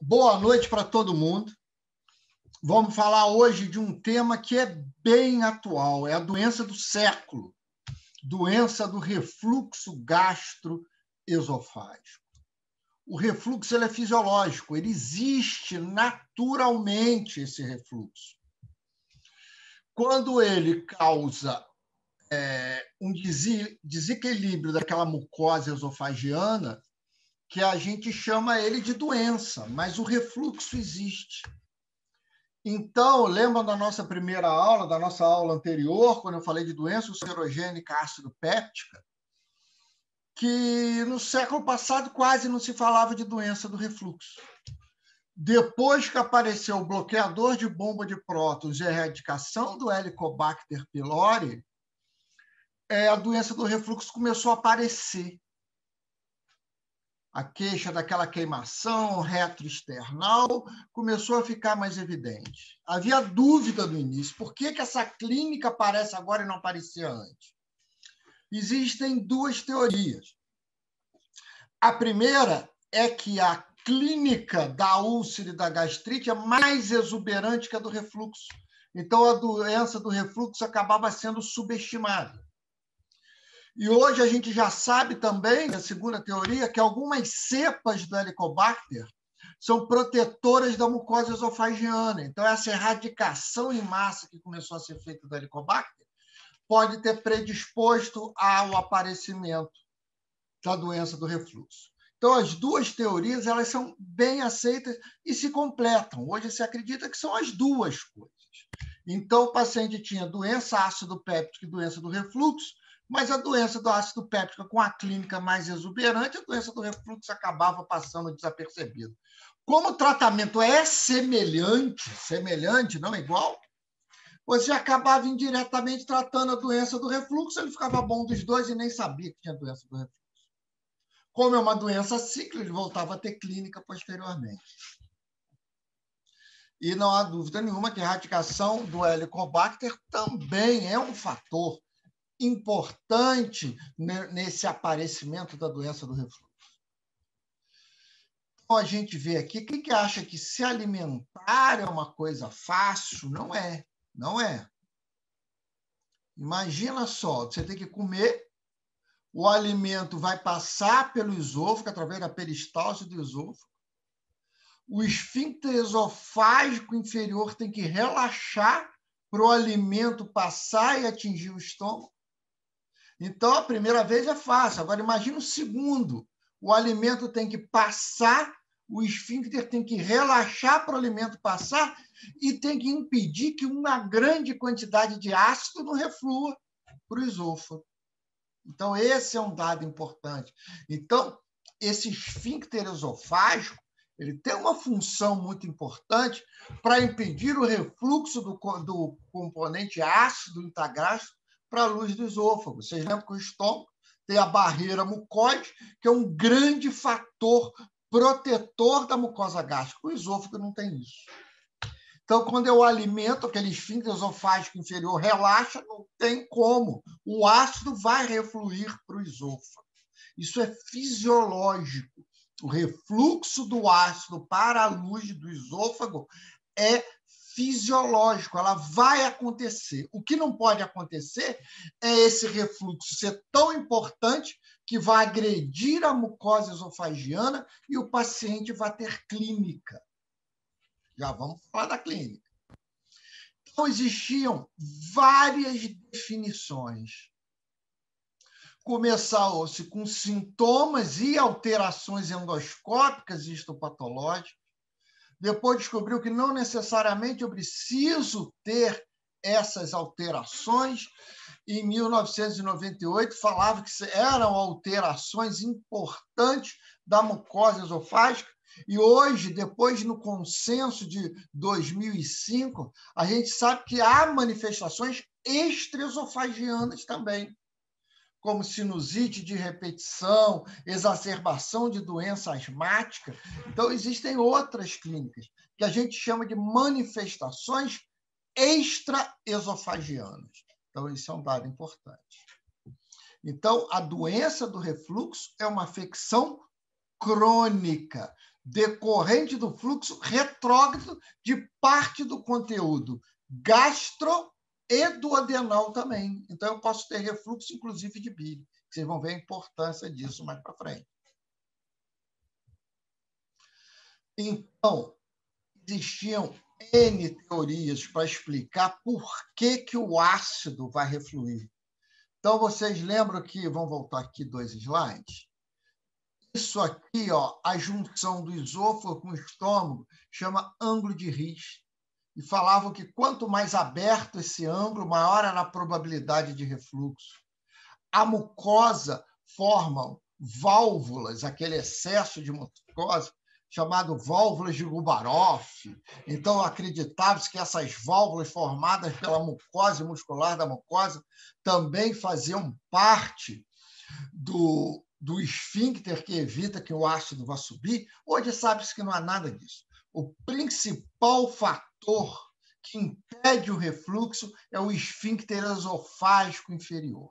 Boa noite para todo mundo. Vamos falar hoje de um tema que é bem atual, é a doença do século, doença do refluxo gastroesofágico. O refluxo ele é fisiológico, ele existe naturalmente, esse refluxo. Quando ele causa um desequilíbrio daquela mucosa esofagiana, que a gente chama ele de doença, mas o refluxo existe. Então, lembram da nossa primeira aula, da nossa aula anterior, quando eu falei de doença ulcerogênica ácido péptica, que no século passado quase não se falava de doença do refluxo. Depois que apareceu o bloqueador de bomba de prótons e a erradicação do Helicobacter pylori, a doença do refluxo começou a aparecer. A queixa daquela queimação retroesternal começou a ficar mais evidente. Havia dúvida no início. Por que essa clínica aparece agora e não aparecia antes? Existem duas teorias. A primeira é que a clínica da úlcera e da gastrite é mais exuberante que a do refluxo. Então, a doença do refluxo acabava sendo subestimada. E hoje a gente já sabe também, a segunda teoria, que algumas cepas do Helicobacter são protetoras da mucosa esofagiana. Então, essa erradicação em massa que começou a ser feita do Helicobacter pode ter predisposto ao aparecimento da doença do refluxo. Então, as duas teorias elas são bem aceitas e se completam. Hoje se acredita que são as duas coisas. Então, o paciente tinha doença ácido péptica e doença do refluxo, mas a doença do ácido péptico com a clínica mais exuberante, a doença do refluxo acabava passando desapercebida. Como o tratamento é semelhante, não igual, você acabava indiretamente tratando a doença do refluxo, ele ficava bom dos dois e nem sabia que tinha doença do refluxo. Como é uma doença cíclica, ele voltava a ter clínica posteriormente. E não há dúvida nenhuma que a erradicação do Helicobacter também é um fator importante nesse aparecimento da doença do refluxo. Então, a gente vê aqui, quem que acha que se alimentar é uma coisa fácil? Não é. Não é. Imagina só, você tem que comer, o alimento vai passar pelo esôfago, através da peristalse do esôfago, o esfíncter esofágico inferior tem que relaxar para o alimento passar e atingir o estômago. Então, a primeira vez é fácil. Agora, imagina o segundo. O alimento tem que passar, o esfíncter tem que relaxar para o alimento passar e tem que impedir que uma grande quantidade de ácido não reflua para o esôfago. Então, esse é um dado importante. Então, esse esfíncter esofágico ele tem uma função muito importante para impedir o refluxo do componente ácido intragástrico para a luz do esôfago. Vocês lembram que o estômago tem a barreira mucoide, que é um grande fator protetor da mucosa gástrica. O esôfago não tem isso. Então, quando eu alimento, aquele esfíncter esofágico inferior relaxa, não tem como. O ácido vai refluir para o esôfago. Isso é fisiológico. O refluxo do ácido para a luz do esôfago é fisiológico, ela vai acontecer. O que não pode acontecer é esse refluxo ser tão importante que vai agredir a mucosa esofagiana e o paciente vai ter clínica. Já vamos falar da clínica. Então, existiam várias definições. Começou-se com sintomas e alterações endoscópicas e histopatológicas. Depois descobriu que não necessariamente eu preciso ter essas alterações. Em 1998, falava que eram alterações importantes da mucosa esofágica. E hoje, depois no consenso de 2005, a gente sabe que há manifestações extraesofagianas também, como sinusite de repetição, exacerbação de doença asmática. Então, existem outras clínicas que a gente chama de manifestações extraesofagianas. Então, isso é um dado importante. Então, a doença do refluxo é uma afecção crônica. decorrente do fluxo retrógrado de parte do conteúdo gastro e duodenal também. Então, eu posso ter refluxo, inclusive, de bile. Vocês vão ver a importância disso mais para frente. Então, existiam N teorias para explicar por que o ácido vai refluir. Então, vocês lembram que... Vamos voltar aqui 2 slides. Isso aqui, ó, a junção do esôfago com o estômago, chama ângulo de Rhys. E falavam que quanto mais aberto esse ângulo, maior era a probabilidade de refluxo. A mucosa forma válvulas, aquele excesso de mucosa, chamado válvulas de Gubaroff. Então, acreditava-se que essas válvulas formadas pela mucosa muscular da mucosa também faziam parte do esfíncter que evita que o ácido vá subir. Hoje sabe-se que não há nada disso. O principal fator que impede o refluxo é o esfíncter esofágico inferior.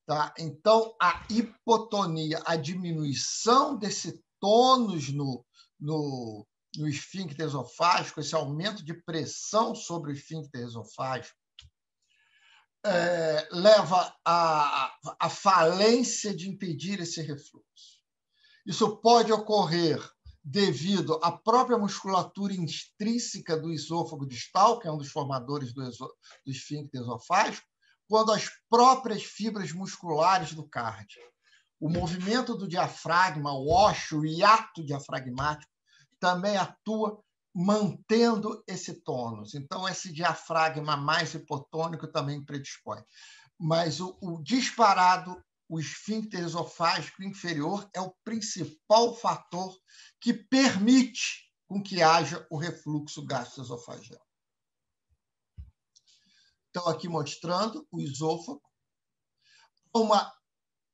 Tá? Então, a hipotonia, a diminuição desse tônus no esfíncter esofágico, esse aumento de pressão sobre o esfíncter esofágico, leva à falência de impedir esse refluxo. Isso pode ocorrer devido à própria musculatura intrínseca do esôfago distal, que é um dos formadores do esfíncter esofágico, quando as próprias fibras musculares do cardio. O movimento do diafragma, o ósseo, o hiato diafragmático, também atua mantendo esse tônus. Então, esse diafragma mais hipotônico também predispõe. Mas o disparado, o esfíncter esofágico inferior, é o principal fator que permite com que haja o refluxo gastroesofágico. Então, aqui mostrando o esôfago, uma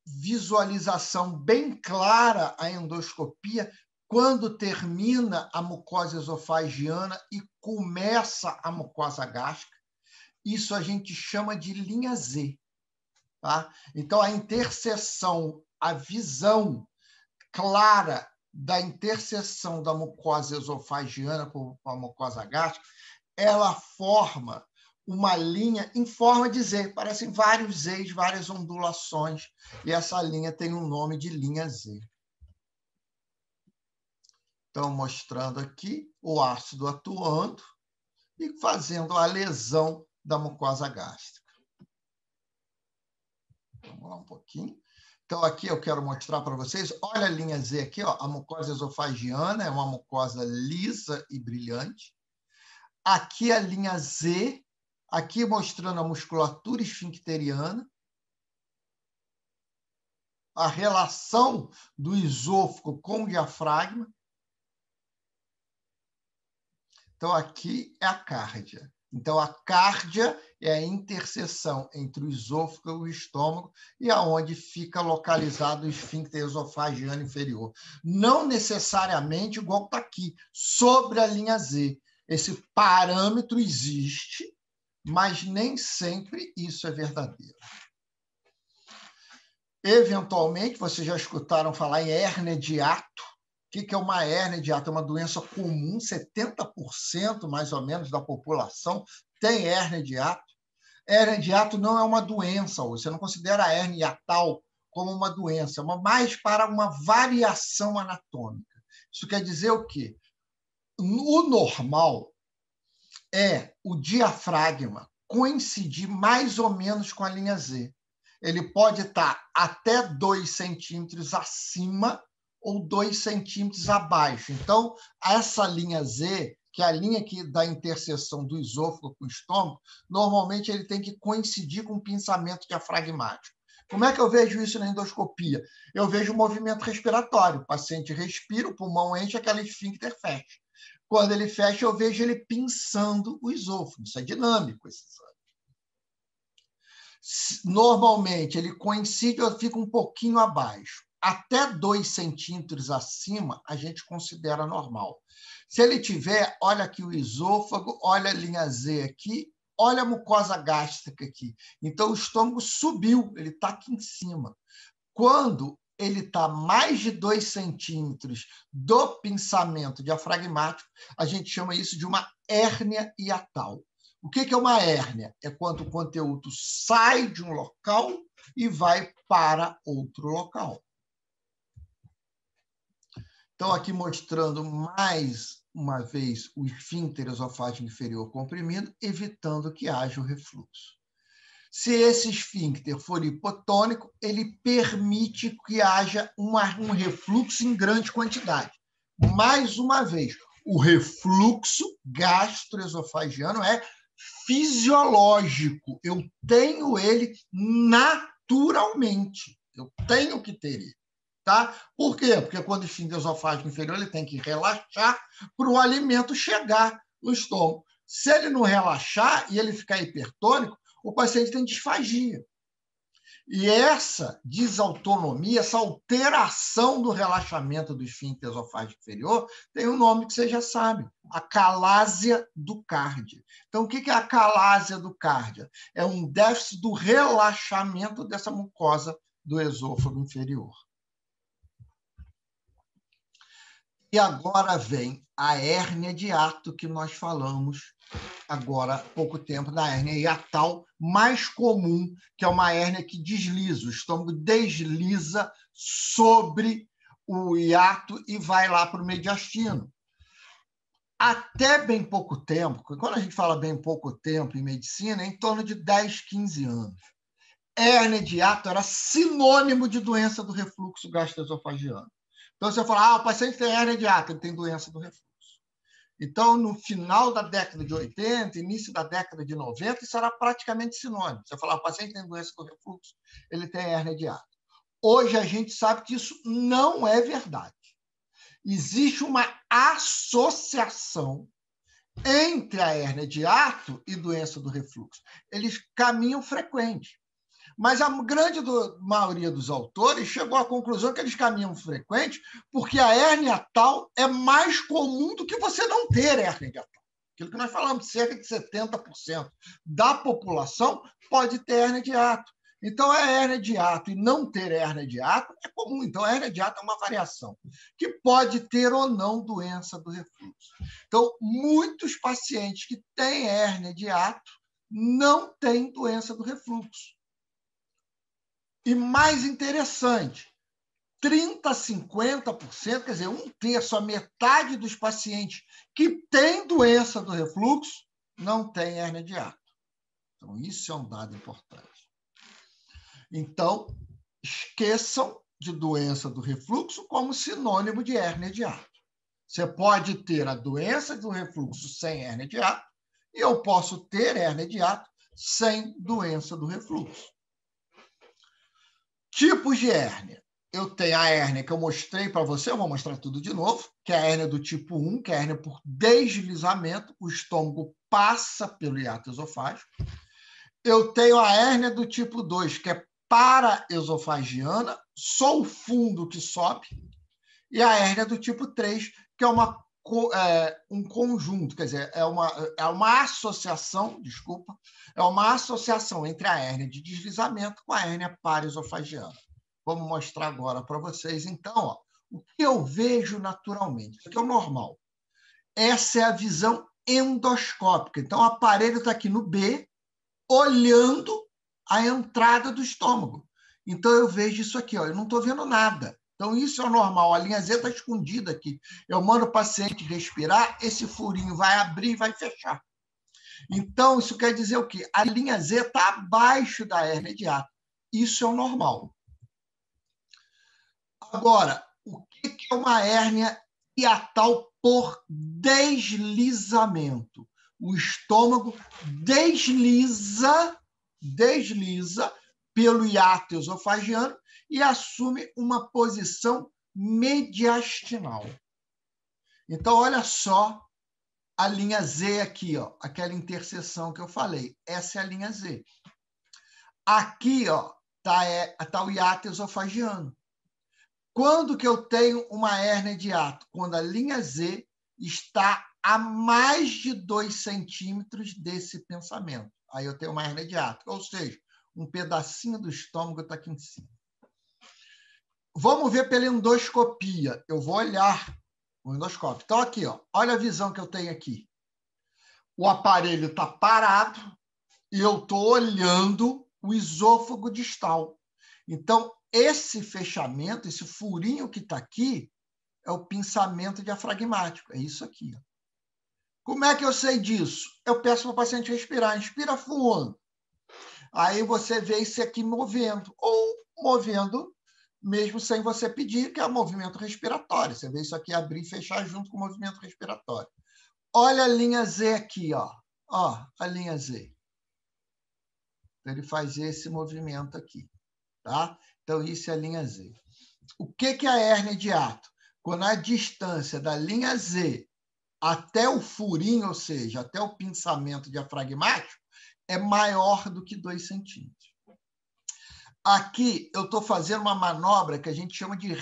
visualização bem clara a endoscopia quando termina a mucosa esofagiana e começa a mucosa gástrica. Isso a gente chama de linha Z. Tá? Então, a interseção, a visão clara da interseção da mucosa esofagiana com a mucosa gástrica, ela forma uma linha em forma de Z. Parecem vários Zs, várias ondulações, e essa linha tem um nome de linha Z. Então, mostrando aqui o ácido atuando e fazendo a lesão da mucosa gástrica. Vamos lá um pouquinho. Então, aqui eu quero mostrar para vocês, olha a linha Z aqui, ó, a mucosa esofagiana é uma mucosa lisa e brilhante. Aqui a linha Z, aqui mostrando a musculatura esfincteriana, a relação do esôfago com o diafragma. Então, aqui é a cárdia. Então, a cárdia é a interseção entre o esôfago e o estômago e aonde fica localizado o esfíncter esofagiano inferior. Não necessariamente igual está aqui, sobre a linha Z. Esse parâmetro existe, mas nem sempre isso é verdadeiro. Eventualmente, vocês já escutaram falar em hérnia de hiato. O que é uma hérnia de hiato? É uma doença comum, 70% mais ou menos da população tem hérnia de hiato. Hérnia de hiato não é uma doença, você não considera a hérnia hiatal como uma doença, mas mais para uma variação anatômica. Isso quer dizer o quê? O normal é o diafragma coincidir mais ou menos com a linha Z. Ele pode estar até 2 centímetros acima ou 2 centímetros abaixo. Então, essa linha Z, que é a linha da interseção do esôfago com o estômago, normalmente ele tem que coincidir com o pinçamento diafragmático. Como é que eu vejo isso na endoscopia? Eu vejo o movimento respiratório. O paciente respira, o pulmão enche, aquela esfíncter fecha. Quando ele fecha, eu vejo ele pinçando o esôfago. Isso é dinâmico, esse exame. Normalmente, ele coincide ou fica um pouquinho abaixo. Até 2 centímetros acima, a gente considera normal. Se ele tiver, olha aqui o esôfago, olha a linha Z aqui, olha a mucosa gástrica aqui. Então, o estômago subiu, ele está aqui em cima. Quando ele está mais de 2 centímetros do pinçamento diafragmático, a gente chama isso de uma hérnia hiatal. O que é uma hérnia? É quando o conteúdo sai de um local e vai para outro local. Então, aqui mostrando mais uma vez o esfíncter esofágico inferior comprimido, evitando que haja o refluxo. Se esse esfíncter for hipotônico, ele permite que haja um refluxo em grande quantidade. Mais uma vez, o refluxo gastroesofagiano é fisiológico. Eu tenho ele naturalmente. Eu tenho que ter ele. Tá? Por quê? Porque quando o esfíncter esofágico inferior ele tem que relaxar para o alimento chegar no estômago. Se ele não relaxar e ele ficar hipertônico, o paciente tem disfagia. E essa desautonomia, essa alteração do relaxamento do esfíncter esofágico inferior tem um nome que você já sabe, acalásia do cárdia. Então, o que é a acalásia do cárdia? É um déficit do relaxamento dessa mucosa do esôfago inferior. E agora vem a hérnia de hiato que nós falamos agora há pouco tempo, da hérnia hiatal mais comum, que é uma hérnia que desliza, o estômago desliza sobre o hiato e vai lá para o mediastino. Até bem pouco tempo, quando a gente fala bem pouco tempo em medicina, é em torno de 10, 15 anos. Hérnia de hiato era sinônimo de doença do refluxo gastroesofagiano. Então, você fala, o paciente tem hérnia de hiato, ele tem doença do refluxo. Então, no final da década de 80, início da década de 90, isso era praticamente sinônimo. Você falar, o paciente tem doença do refluxo, ele tem hérnia de hiato. Hoje, a gente sabe que isso não é verdade. Existe uma associação entre a hérnia de hiato e doença do refluxo. Eles caminham frequente. Mas a grande maioria dos autores chegou à conclusão que eles caminham frequente porque a hérnia hiatal é mais comum do que você não ter hérnia hiatal. Aquilo que nós falamos, cerca de 70% da população pode ter hérnia de hiato. Então, a hérnia de hiato e não ter hérnia de hiato é comum. Então, a hérnia de hiato é uma variação que pode ter ou não doença do refluxo. Então, muitos pacientes que têm hérnia de hiato não têm doença do refluxo. E mais interessante, 30% a 50%, quer dizer, 1/3, a metade dos pacientes que têm doença do refluxo não tem hérnia de hiato. Então, isso é um dado importante. Então, esqueçam de doença do refluxo como sinônimo de hérnia de hiato. Você pode ter a doença do refluxo sem hérnia de hiato e eu posso ter hérnia de hiato sem doença do refluxo. Tipos de hérnia. Eu tenho a hérnia que eu mostrei para você, eu vou mostrar tudo de novo, que é a hérnia do tipo 1, que é a hérnia por deslizamento, o estômago passa pelo hiato esofágico. Eu tenho a hérnia do tipo 2, que é paraesofagiana, só o fundo que sobe. E a hérnia do tipo 3, que é um conjunto, quer dizer, é uma associação, é uma associação entre a hérnia de deslizamento com a hérnia paraesofagiana. Vamos mostrar agora para vocês, então, o que eu vejo naturalmente. Isso aqui é o normal. Essa é a visão endoscópica. Então, o aparelho está aqui no B, olhando a entrada do estômago. Então, eu vejo isso aqui, eu não estou vendo nada. Então, isso é o normal. A linha Z está escondida aqui. Eu mando o paciente respirar, esse furinho vai abrir e vai fechar. Então, isso quer dizer o quê? A linha Z está abaixo da hérnia de hiato. Isso é o normal. Agora, o que é uma hérnia hiatal por deslizamento? O estômago desliza pelo hiato esofagiano e assume uma posição mediastinal. Então, olha só a linha Z aqui, aquela interseção que eu falei. Essa é a linha Z. Aqui está o hiato esofagiano. Quando que eu tenho uma hérnia de hiato? Quando a linha Z está a mais de 2 centímetros desse pensamento. Aí eu tenho uma hérnia de hiato. Ou seja, um pedacinho do estômago está aqui em cima. Vamos ver pela endoscopia. Eu vou olhar o endoscópio. Então, aqui, ó, olha a visão que eu tenho aqui. O aparelho está parado e eu estou olhando o esôfago distal. Então, esse fechamento, esse furinho que está aqui, é o pinçamento diafragmático. É isso aqui. Ó. Como é que eu sei disso? Eu peço para o paciente respirar. Inspira fundo. Aí você vê isso aqui movendo. Ou movendo, mesmo sem você pedir, que é o movimento respiratório. Você vê isso aqui abrir e fechar junto com o movimento respiratório. Olha a linha Z aqui, ó. Ó, a linha Z. Ele faz esse movimento aqui, tá? Então, isso é a linha Z. O que é a hérnia de hiato? Quando a distância da linha Z até o furinho, ou seja, até o pinçamento diafragmático, é maior do que 2 centímetros. Aqui, eu estou fazendo uma manobra que a gente chama de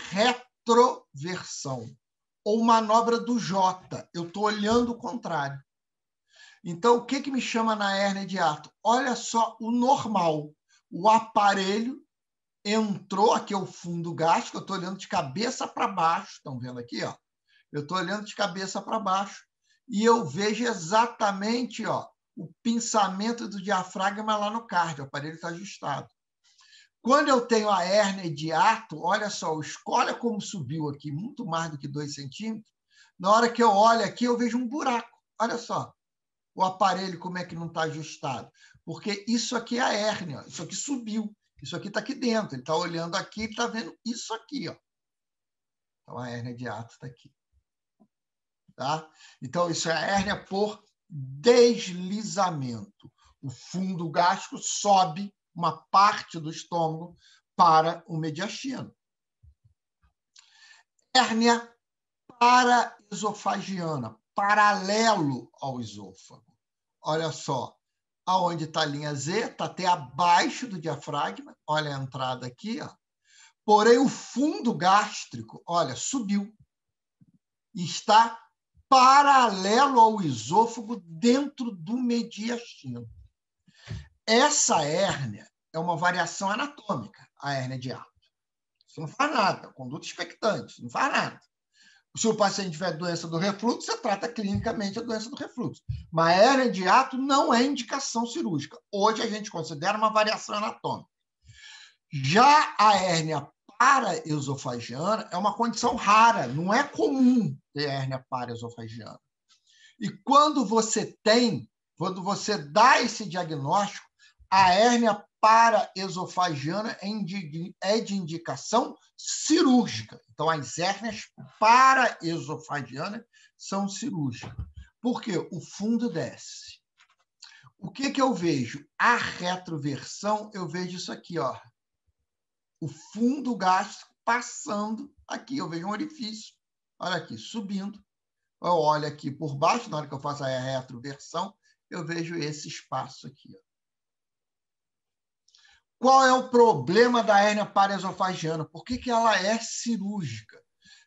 retroversão, ou manobra do J. Eu estou olhando o contrário. Então, o que me chama na hérnia de hiato? Olha só o normal. O aparelho entrou, aqui é o fundo gástrico, eu estou olhando de cabeça para baixo, estão vendo aqui? Ó? Eu estou olhando de cabeça para baixo e eu vejo exatamente o pinçamento do diafragma lá no cardio, o aparelho está ajustado. Quando eu tenho a hérnia de hiato, olha só, olha como subiu aqui, muito mais do que 2 centímetros. Na hora que eu olho aqui, eu vejo um buraco. Olha só. O aparelho, como é que não está ajustado? Porque isso aqui é a hérnia, isso aqui subiu, isso aqui está aqui dentro. Ele está olhando aqui e está vendo isso aqui. Ó. Então, a hérnia de hiato está aqui. Tá? Então, isso é a hérnia por deslizamento. O fundo gástrico sobe uma parte do estômago para o mediastino. Hérnia paraesofagiana, paralelo ao esôfago. Olha só, aonde está a linha Z, está até abaixo do diafragma, olha a entrada aqui, ó. Porém o fundo gástrico, olha, subiu. Está paralelo ao esôfago dentro do mediastino. Essa hérnia é uma variação anatômica, a hérnia de hiato. Isso não faz nada, conduta expectante, não faz nada. Se o paciente tiver doença do refluxo, você trata clinicamente a doença do refluxo. Mas a hérnia de hiato não é indicação cirúrgica. Hoje a gente considera uma variação anatômica. Já a hérnia paraesofagiana é uma condição rara, não é comum ter hérnia paraesofagiana. E quando você dá esse diagnóstico, a hérnia paraesofagiana é de indicação cirúrgica. Então, as hérnias paraesofagianas são cirúrgicas. Por quê? O fundo desce. O que eu vejo? A retroversão, eu vejo isso aqui, ó. O fundo gástrico passando aqui. Eu vejo um orifício. Olha aqui, subindo. Eu olho aqui por baixo, na hora que eu faço a retroversão, eu vejo esse espaço aqui. Ó. Qual é o problema da hérnia paraesofagiana? Por que ela é cirúrgica?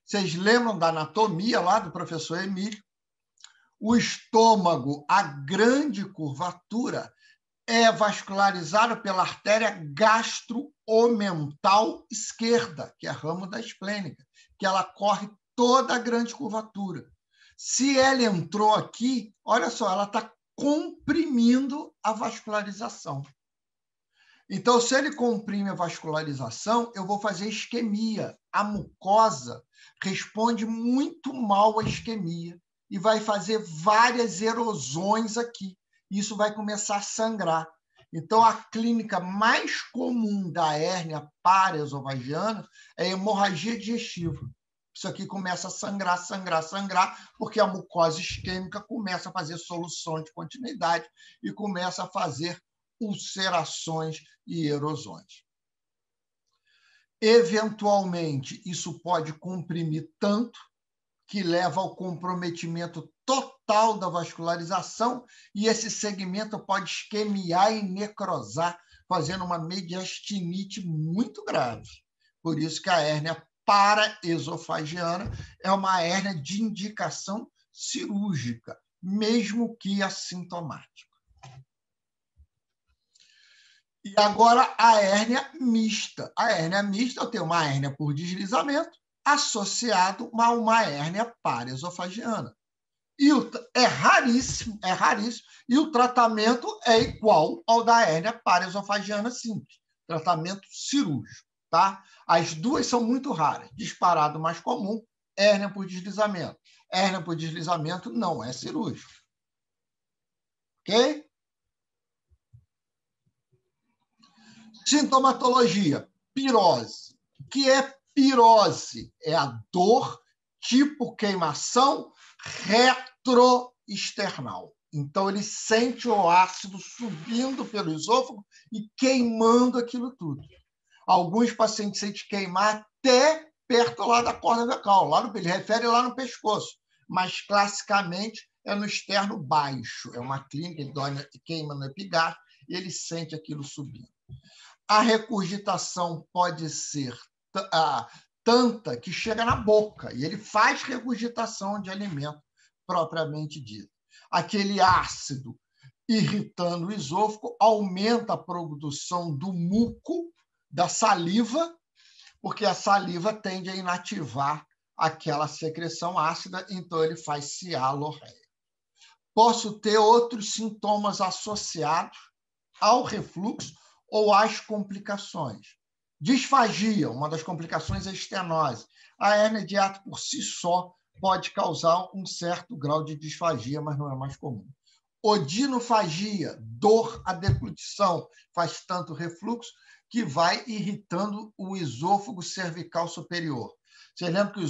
Vocês lembram da anatomia lá do professor Emílio? O estômago, a grande curvatura, é vascularizado pela artéria gastro-omental esquerda, que é ramo da esplênica, que ela corre toda a grande curvatura. Se ela entrou aqui, olha só, ela está comprimindo a vascularização. Então, se ele comprime a vascularização, eu vou fazer isquemia. A mucosa responde muito mal à isquemia e vai fazer várias erosões aqui. Isso vai começar a sangrar. Então, a clínica mais comum da hérnia paraesofagiana é hemorragia digestiva. Isso aqui começa a sangrar, sangrar, sangrar, porque a mucosa isquêmica começa a fazer soluções de continuidade e começa a fazer ulcerações e erosões. Eventualmente, isso pode comprimir tanto que leva ao comprometimento total da vascularização e esse segmento pode isquemiar e necrosar, fazendo uma mediastinite muito grave. Por isso que a hérnia paraesofagiana é uma hérnia de indicação cirúrgica, mesmo que assintomática. E agora a hérnia mista. A hérnia mista, eu tenho uma hérnia por deslizamento associado a uma hérnia paraesofagiana. É raríssimo, é raríssimo. E o tratamento é igual ao da hérnia paraesofagiana simples, tratamento cirúrgico. Tá? As duas são muito raras. Disparado mais comum, hérnia por deslizamento. Hérnia por deslizamento não é cirúrgico. Ok? Sintomatologia, pirose. O que é pirose? É a dor tipo queimação retroesternal. Então, ele sente o ácido subindo pelo esôfago e queimando aquilo tudo. Alguns pacientes sentem queimar até perto lá da corda vocal. Ele refere lá no pescoço, mas classicamente é no externo baixo. É uma clínica, ele queima no epigastro e ele sente aquilo subindo. A regurgitação pode ser tanta que chega na boca, e ele faz regurgitação de alimento propriamente dito. Aquele ácido irritando o esôfago aumenta a produção do muco, da saliva, porque a saliva tende a inativar aquela secreção ácida, então ele faz cialorreia. Posso ter outros sintomas associados ao refluxo ou às complicações. Disfagia, uma das complicações é a estenose. A hérnia de hiato por si só pode causar um certo grau de disfagia, mas não é mais comum. Odinofagia, dor à deglutição, faz tanto refluxo que vai irritando o esôfago cervical superior. Você lembra que o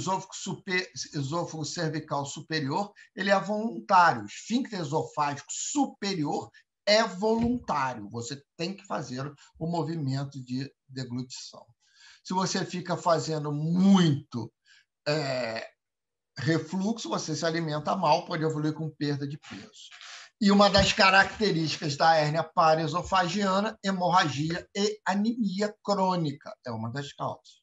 esôfago cervical superior ele é voluntário, o esfíncter esofágico superior é voluntário, você tem que fazer o movimento de deglutição. Se você fica fazendo muito refluxo, você se alimenta mal, pode evoluir com perda de peso. E uma das características da hérnia paraesofagiana, hemorragia e anemia crônica, é uma das causas.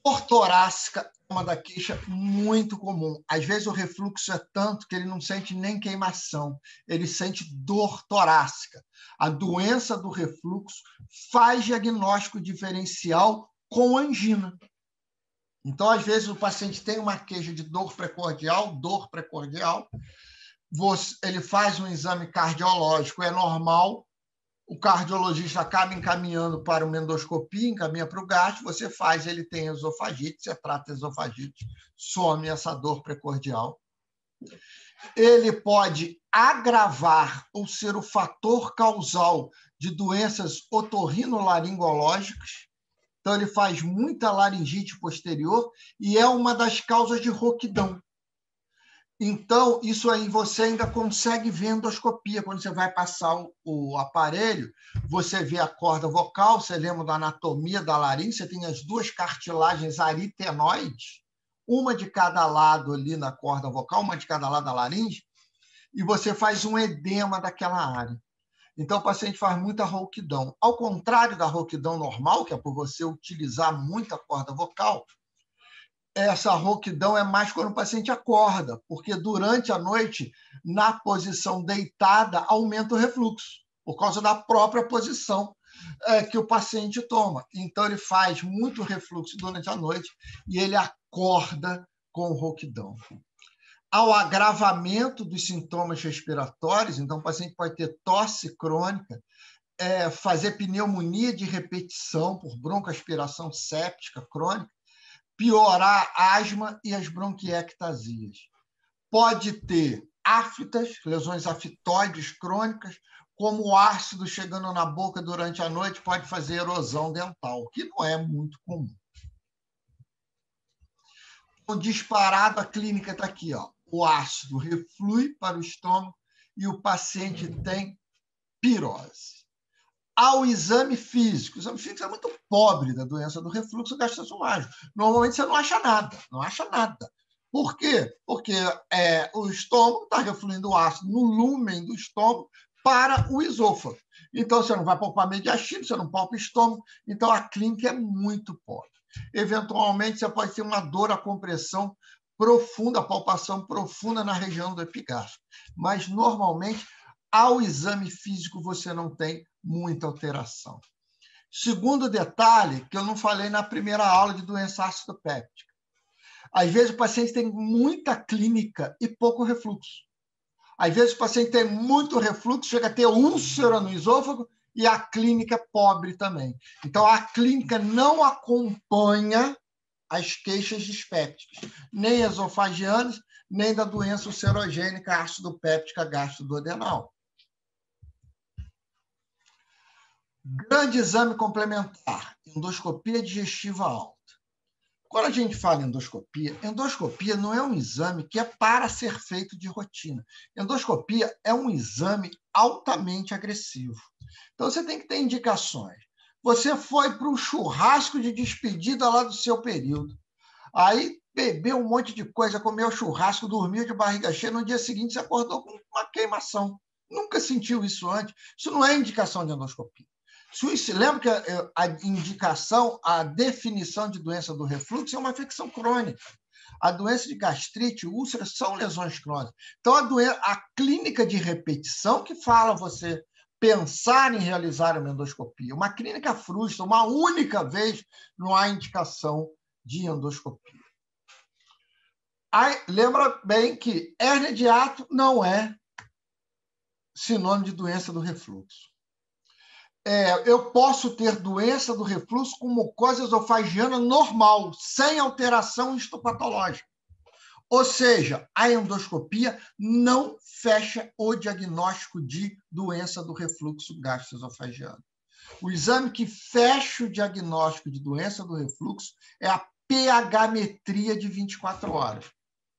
Dor torácica é uma da queixa muito comum. Às vezes o refluxo é tanto que ele não sente nem queimação, ele sente dor torácica. A doença do refluxo faz diagnóstico diferencial com angina. Então, às vezes, o paciente tem uma queixa de dor precordial, ele faz um exame cardiológico, é normal, o cardiologista acaba encaminhando para uma endoscopia, encaminha para o gastro, você faz, ele tem esofagite, você trata a esofagite, some essa dor precordial. Ele pode agravar ou ser o fator causal de doenças otorrinolaringológicas. Então, ele faz muita laringite posterior e é uma das causas de rouquidão. Então, isso aí você ainda consegue ver endoscopia. Quando você vai passar o aparelho, você vê a corda vocal, você lembra da anatomia da laringe, você tem as duas cartilagens aritenoides, uma de cada lado ali na corda vocal, uma de cada lado da laringe, e você faz um edema daquela área. Então, o paciente faz muita rouquidão. Ao contrário da rouquidão normal, que é por você utilizar muita corda vocal, essa rouquidão é mais quando o paciente acorda, porque durante a noite, na posição deitada, aumenta o refluxo, por causa da própria posição que o paciente toma. Então, ele faz muito refluxo durante a noite e ele acorda com rouquidão. Ao agravamento dos sintomas respiratórios, então o paciente pode ter tosse crônica, fazer pneumonia de repetição por broncoaspiração séptica crônica, piorar a asma e as bronquiectasias. Pode ter aftas, lesões aftoides crônicas, como o ácido chegando na boca durante a noite pode fazer erosão dental, que não é muito comum. Então, disparado, a clínica está aqui, ó. O ácido reflui para o estômago e o paciente tem pirose. Ao exame físico. O exame físico é muito pobre da doença do refluxo gastroesofágico. Normalmente você não acha nada. Por quê? Porque o estômago está refluindo ácido no lúmen do estômago para o esôfago. Então, você não vai palpar mediastino, você não palpa o estômago. Então, a clínica é muito pobre. Eventualmente, você pode ter uma dor à compressão profunda, palpação profunda na região do epigastro. Mas, normalmente, ao exame físico você não tem muita alteração. Segundo detalhe, que eu não falei na primeira aula de doença ácido péptica. Às vezes o paciente tem muita clínica e pouco refluxo. Às vezes o paciente tem muito refluxo, chega a ter úlcera no esôfago e a clínica é pobre também. Então, a clínica não acompanha as queixas dispépticas, nem esofagianas, nem da doença ulcerogênica ácido péptica gastroduodenal. Grande exame complementar, endoscopia digestiva alta. Quando a gente fala em endoscopia não é um exame que é para ser feito de rotina. Endoscopia é um exame altamente agressivo. Então, você tem que ter indicações. Você foi para um churrasco de despedida lá do seu período. Aí, bebeu um monte de coisa, comeu churrasco, dormiu de barriga cheia. No dia seguinte, você acordou com uma queimação. Nunca sentiu isso antes. Isso não é indicação de endoscopia. Lembra que a indicação, a definição de doença do refluxo é uma afecção crônica. A doença de gastrite, úlcera, são lesões crônicas. Então, a clínica de repetição que fala você pensar em realizar uma endoscopia. Uma clínica frustra, uma única vez, não há indicação de endoscopia. Aí, lembra bem que hérnia de hiato não é sinônimo de doença do refluxo. Eu posso ter doença do refluxo com mucosa esofagiana normal, sem alteração histopatológica. Ou seja, a endoscopia não fecha o diagnóstico de doença do refluxo gastroesofagiano. O exame que fecha o diagnóstico de doença do refluxo é a pH-metria de 24 horas.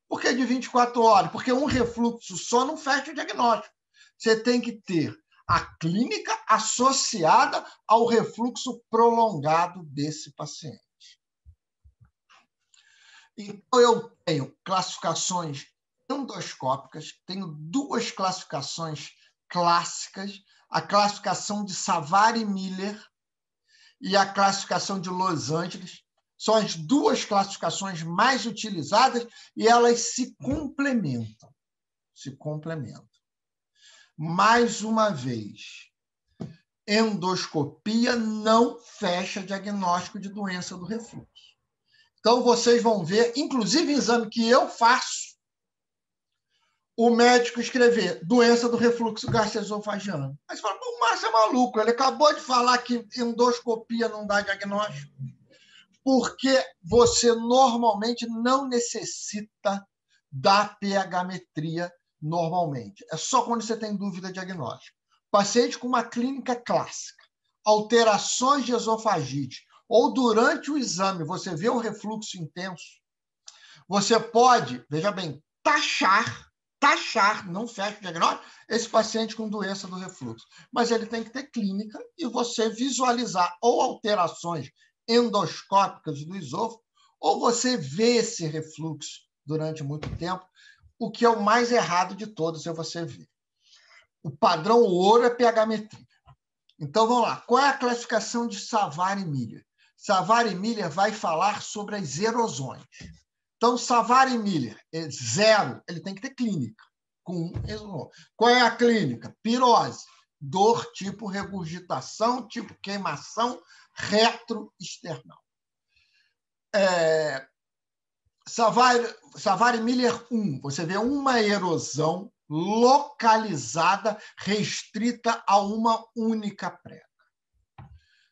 Por que de 24 horas? Porque um refluxo só não fecha o diagnóstico. Você tem que ter a clínica associada ao refluxo prolongado desse paciente. Então, eu tenho classificações endoscópicas, tenho duas classificações clássicas, a classificação de Savary-Miller e a classificação de Los Angeles. São as duas classificações mais utilizadas e elas se complementam. Mais uma vez, endoscopia não fecha diagnóstico de doença do refluxo. Então, vocês vão ver, inclusive em exame que eu faço, o médico escrever doença do refluxo gastroesofagiano. Aí você fala, o Márcio é maluco, ele acabou de falar que endoscopia não dá diagnóstico. Porque você normalmente não necessita da pH-metria normalmente. É só quando você tem dúvida diagnóstica. Paciente com uma clínica clássica, alterações de esofagite, ou durante o exame você vê o refluxo intenso, você pode, veja bem, taxar, não fecha o diagnóstico, esse paciente com doença do refluxo. Mas ele tem que ter clínica e você visualizar ou alterações endoscópicas do esôfago, ou você vê esse refluxo durante muito tempo, o que é o mais errado de todos é você ver. O padrão ouro é pH-metria. Então, vamos lá. Qual é a classificação de Savary-Miller? Savary-Miller vai falar sobre as erosões. Então, Savary-Miller é 0, ele tem que ter clínica. Qual é a clínica? Pirose, dor tipo regurgitação, tipo queimação retroesternal. Savary-Miller 1, você vê uma erosão localizada, restrita a uma única prega.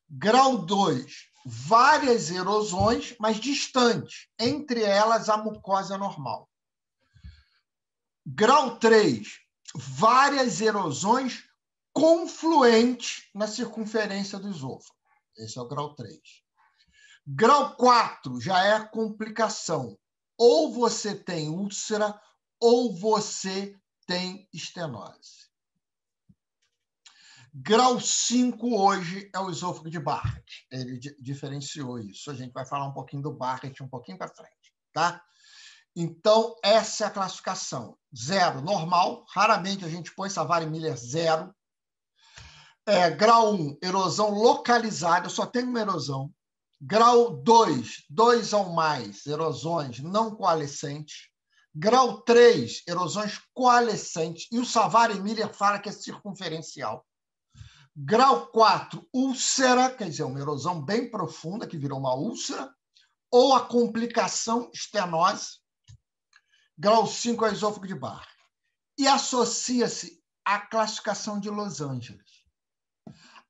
Grau 2, várias erosões, mas distantes, entre elas a mucosa normal. Grau 3, várias erosões confluentes na circunferência do esôfago. Esse é o grau 3. Grau 4 já é a complicação. Ou você tem úlcera, ou você tem estenose. Grau 5 hoje é o esôfago de Barrett. Ele diferenciou isso. A gente vai falar um pouquinho do Barrett um pouquinho para frente, tá? Então, essa é a classificação. 0, normal. Raramente a gente põe Savary-Miller 0. Grau 1, erosão localizada. Eu só tenho uma erosão. Grau 2, 2 ou mais erosões não coalescentes. Grau 3, erosões coalescentes. E o Savary Miller fala que é circunferencial. Grau 4, úlcera, quer dizer, uma erosão bem profunda, que virou uma úlcera, ou a complicação estenose. Grau 5 é esôfago de Barrett. E associa-se à classificação de Los Angeles.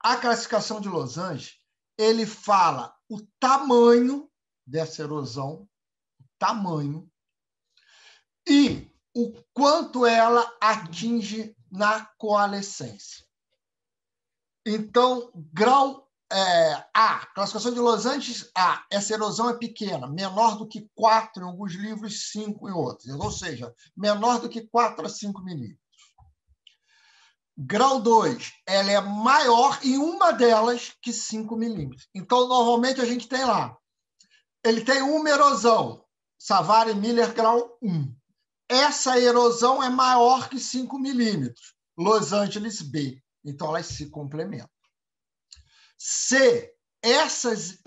A classificação de Los Angeles, ele fala o tamanho dessa erosão, o tamanho, e o quanto ela atinge na coalescência. Então, grau A, classificação de Los Angeles A, essa erosão é pequena, menor do que 4 em alguns livros, 5 em outros, ou seja, menor do que 4 a 5 milímetros. Grau 2, ela é maior em uma delas que 5 milímetros. Então, normalmente, a gente tem lá, ele tem uma erosão, Savary Miller, grau 1. Essa erosão é maior que 5 milímetros, Los Angeles B. Então, elas se complementam. C, essas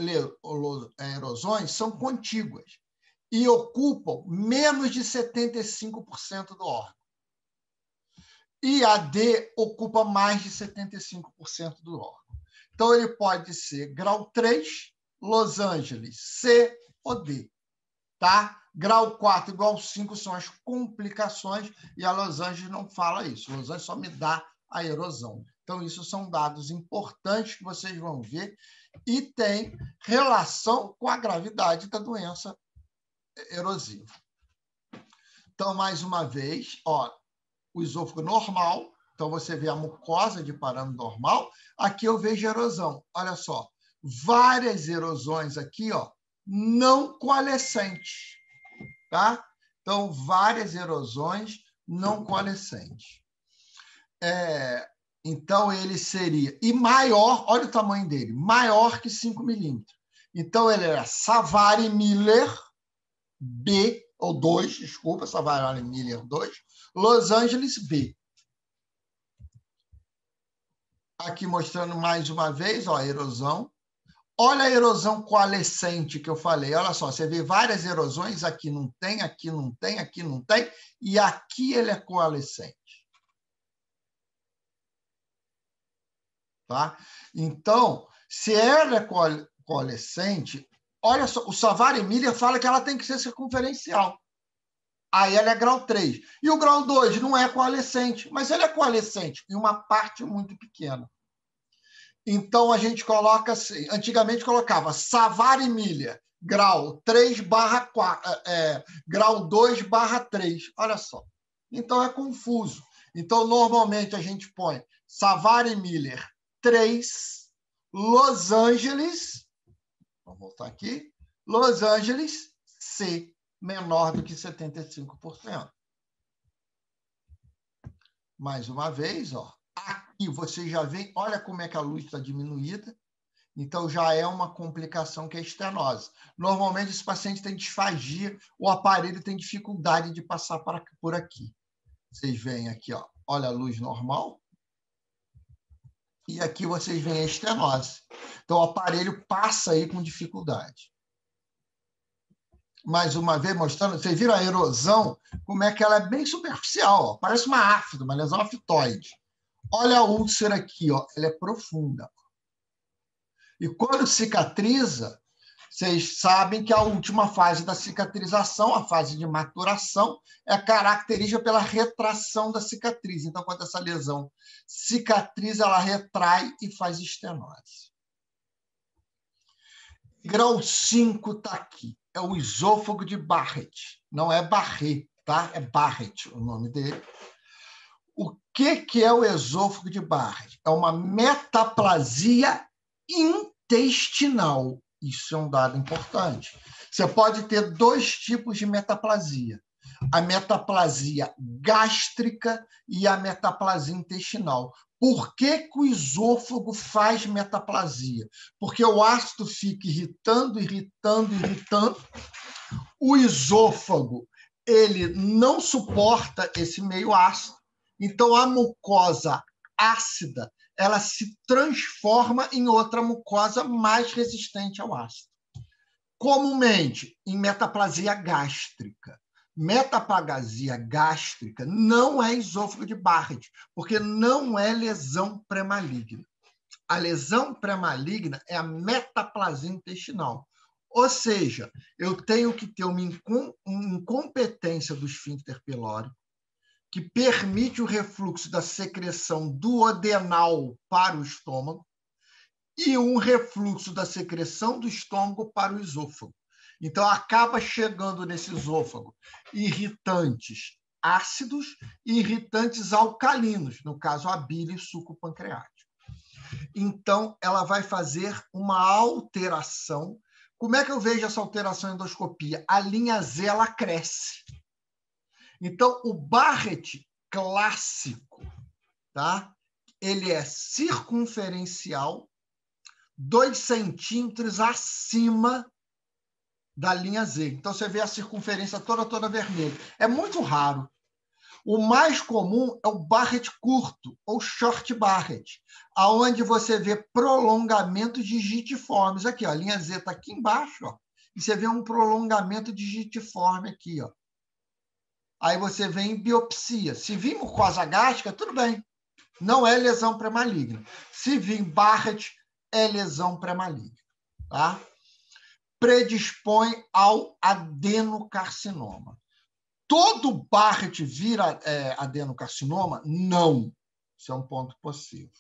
erosões são contíguas e ocupam menos de 75% do órgão. E a D ocupa mais de 75% do órgão. Então, ele pode ser grau 3, Los Angeles, C ou D. Tá? Grau 4 e grau 5 são as complicações, e a Los Angeles não fala isso. Los Angeles só me dá a erosão. Então, isso são dados importantes que vocês vão ver e tem relação com a gravidade da doença erosiva. Então, mais uma vez, ó, o esôfago normal, então você vê a mucosa de parâmetro normal, aqui eu vejo erosão. Olha só, várias erosões aqui, ó, não coalescentes, tá? Então, várias erosões não coalescentes. Então, ele seria... E maior, olha o tamanho dele, maior que 5 milímetros. Então, ele era Savary Miller B, ou 2, desculpa, Savary Miller 2, Los Angeles B. Aqui mostrando mais uma vez, ó, a erosão. Olha a erosão coalescente que eu falei. Olha só, você vê várias erosões, aqui não tem, aqui não tem, aqui não tem, e aqui ele é coalescente. Tá? Então, se ela é coalescente, olha só, o Savary Miller fala que ela tem que ser circunferencial. Aí ela é grau 3. E o grau 2 não é coalescente, mas ele é coalescente em uma parte muito pequena. Então, a gente coloca assim, antigamente colocava Savary Miller, grau 3/4, grau 2/3. Olha só. Então, é confuso. Então, normalmente, a gente põe Savary Miller 3, Los Angeles, vamos voltar aqui, Los Angeles C, menor do que 75%. Mais uma vez, ó, aqui você já vê, olha como é que a luz está diminuída, então já é uma complicação que é estenose. Normalmente esse paciente tem disfagia, o aparelho tem dificuldade de passar por aqui. Vocês veem aqui, ó, olha a luz normal, e aqui vocês veem a estenose. Então o aparelho passa aí com dificuldade. Mais uma vez mostrando, vocês viram a erosão, como é que ela é bem superficial, ó, parece uma afta, uma lesão aftoide. Olha a úlcera aqui, ó, ela é profunda. E quando cicatriza, vocês sabem que a última fase da cicatrização, a fase de maturação, é característica pela retração da cicatriz. Então, quando essa lesão cicatriza, ela retrai e faz estenose. Grau 5 está aqui. É o esôfago de Barrett. Não é Barrett, tá? É Barrett o nome dele. O que é o esôfago de Barrett? É uma metaplasia intestinal. Isso é um dado importante. Você pode ter 2 tipos de metaplasia. A metaplasia gástrica e a metaplasia intestinal. Por que o esôfago faz metaplasia? Porque o ácido fica irritando. O esôfago, ele não suporta esse meio ácido. Então, a mucosa ácida, ela se transforma em outra mucosa mais resistente ao ácido. Comumente, em metaplasia gástrica. Metaplasia gástrica não é esôfago de Barrett, porque não é lesão pré-maligna. A lesão pré-maligna é a metaplasia intestinal. Ou seja, eu tenho que ter uma incompetência do esfíncter pilórico que permite o refluxo da secreção duodenal para o estômago e um refluxo da secreção do estômago para o esôfago. Então, acaba chegando nesse esôfago irritantes ácidos e irritantes alcalinos, no caso, a bile e suco pancreático. Então, ela vai fazer uma alteração. Como é que eu vejo essa alteração em endoscopia? A linha Z, ela cresce. Então, o Barrett clássico, tá? Ele é circunferencial, 2 centímetros acima da linha Z. Então, você vê a circunferência toda vermelha. É muito raro. O mais comum é o Barrett curto, ou short Barrett, aonde você vê prolongamento digitiformes. Aqui, ó, a linha Z está aqui embaixo, ó, e você vê um prolongamento digitiforme aqui. Ó. Aí você vê em biopsia. Se vir mucosa gástrica, tudo bem. Não é lesão pré-maligna. Se vir Barrett, é lesão pré-maligna. Tá? Predispõe ao adenocarcinoma. Todo Barrett vira adenocarcinoma? Não. Isso é um ponto possível.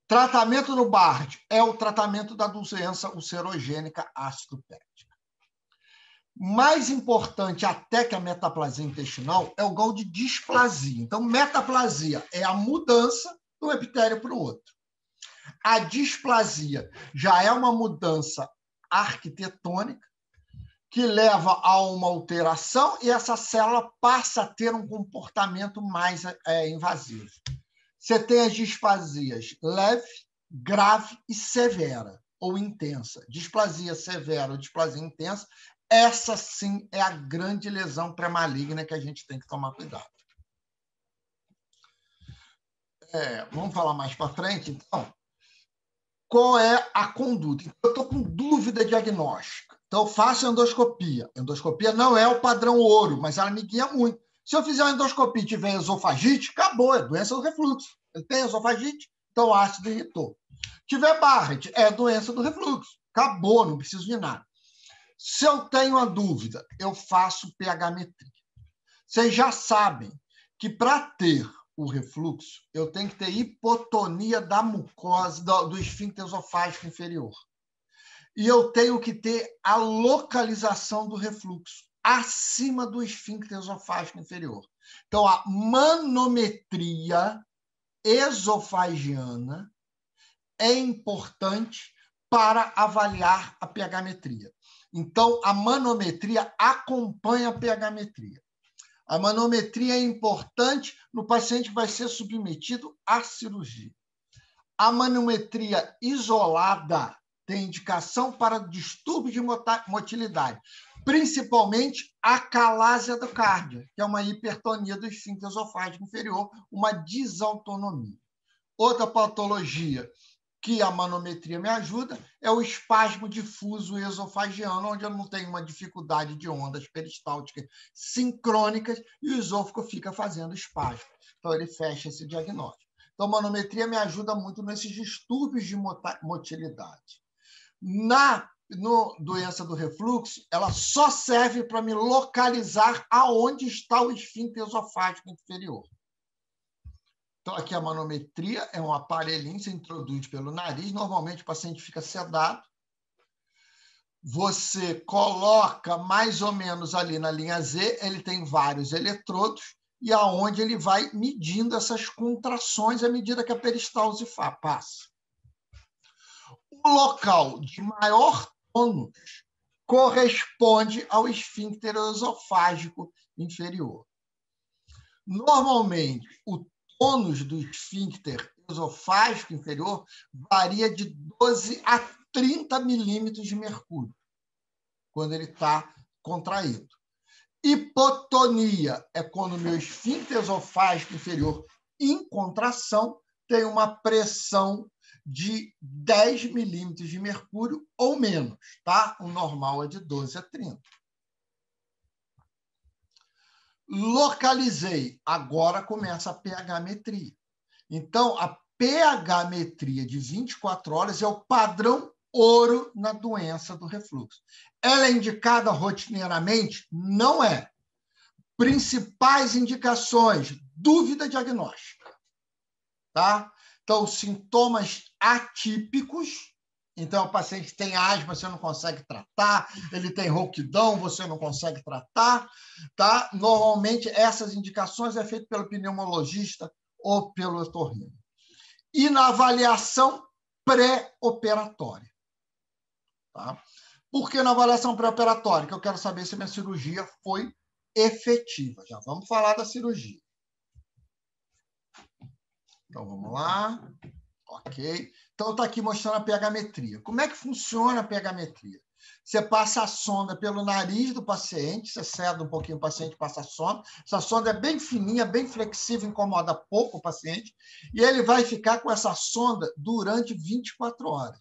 Tratamento no Barrett é o tratamento da doença ulcerogênica ácido péptica. Mais importante até que a metaplasia intestinal é o grau de displasia. Então, metaplasia é a mudança do epitélio para o outro. A displasia já é uma mudança arquitetônica que leva a uma alteração e essa célula passa a ter um comportamento mais invasivo. Você tem as displasias leve, grave e severa, ou intensa. Displasia severa ou displasia intensa, essa sim é a grande lesão pré-maligna que a gente tem que tomar cuidado. Vamos falar mais para frente, então? Qual é a conduta? Eu estou com dúvida diagnóstica. Então, eu faço endoscopia. Endoscopia não é o padrão ouro, mas ela me guia muito. Se eu fizer uma endoscopia e tiver esofagite, acabou, é doença do refluxo. Ele tem esofagite, então o ácido irritou. Tiver Barrett, é doença do refluxo. Acabou, não preciso de nada. Se eu tenho uma dúvida, eu faço pH-metria. Vocês já sabem que para ter o refluxo, eu tenho que ter hipotonia da mucosa, do esfíncter esofágico inferior. E eu tenho que ter a localização do refluxo acima do esfíncter esofágico inferior. Então, a manometria esofagiana é importante para avaliar a pH-metria. Então, a manometria acompanha a pH-metria. A manometria é importante no paciente que vai ser submetido à cirurgia. A manometria isolada tem indicação para distúrbio de motilidade, principalmente a calásia do cardio, que é uma hipertonia do esfíncter esofágico inferior, uma desautonomia. Outra patologia que a manometria me ajuda é o espasmo difuso esofagiano, onde eu não tenho uma dificuldade de ondas peristálticas sincrônicas e o esôfago fica fazendo espasmo. Então, ele fecha esse diagnóstico. Então, a manometria me ajuda muito nesses distúrbios de motilidade. Na doença do refluxo, ela só serve para me localizar aonde está o esfíncter esofágico inferior. Então, aqui a manometria é um aparelhinho que se introduz pelo nariz. Normalmente, o paciente fica sedado. Você coloca mais ou menos ali na linha Z, ele tem vários eletrodos, e aonde ele vai medindo essas contrações à medida que a peristalse passa. O local de maior tônus corresponde ao esfíncter esofágico inferior. Normalmente, o tônus do esfíncter esofágico inferior varia de 12 a 30 milímetros de mercúrio, quando ele está contraído. Hipotonia é quando o meu esfíncter esofágico inferior, em contração, tem uma pressão de 10 milímetros de mercúrio ou menos, tá? O normal é de 12 a 30. Localizei. Agora começa a pH-metria. Então, a pH-metria de 24 horas é o padrão ouro na doença do refluxo. Ela é indicada rotineiramente? Não é. Principais indicações: dúvida diagnóstica. Tá? Então, sintomas atípicos. Então, o paciente tem asma, você não consegue tratar. Ele tem rouquidão, você não consegue tratar. Tá? Normalmente, essas indicações é feito pelo pneumologista ou pelo otorrino. E na avaliação pré-operatória. Tá? Por que na avaliação pré-operatória? Que eu quero saber se minha cirurgia foi efetiva. Já vamos falar da cirurgia. Então, vamos lá. Ok. Então, está aqui mostrando a pH-metria. Como é que funciona a pH-metria? Você passa a sonda pelo nariz do paciente, você cede um pouquinho o paciente, passa a sonda. Essa sonda é bem fininha, bem flexível, incomoda pouco o paciente, e ele vai ficar com essa sonda durante 24 horas.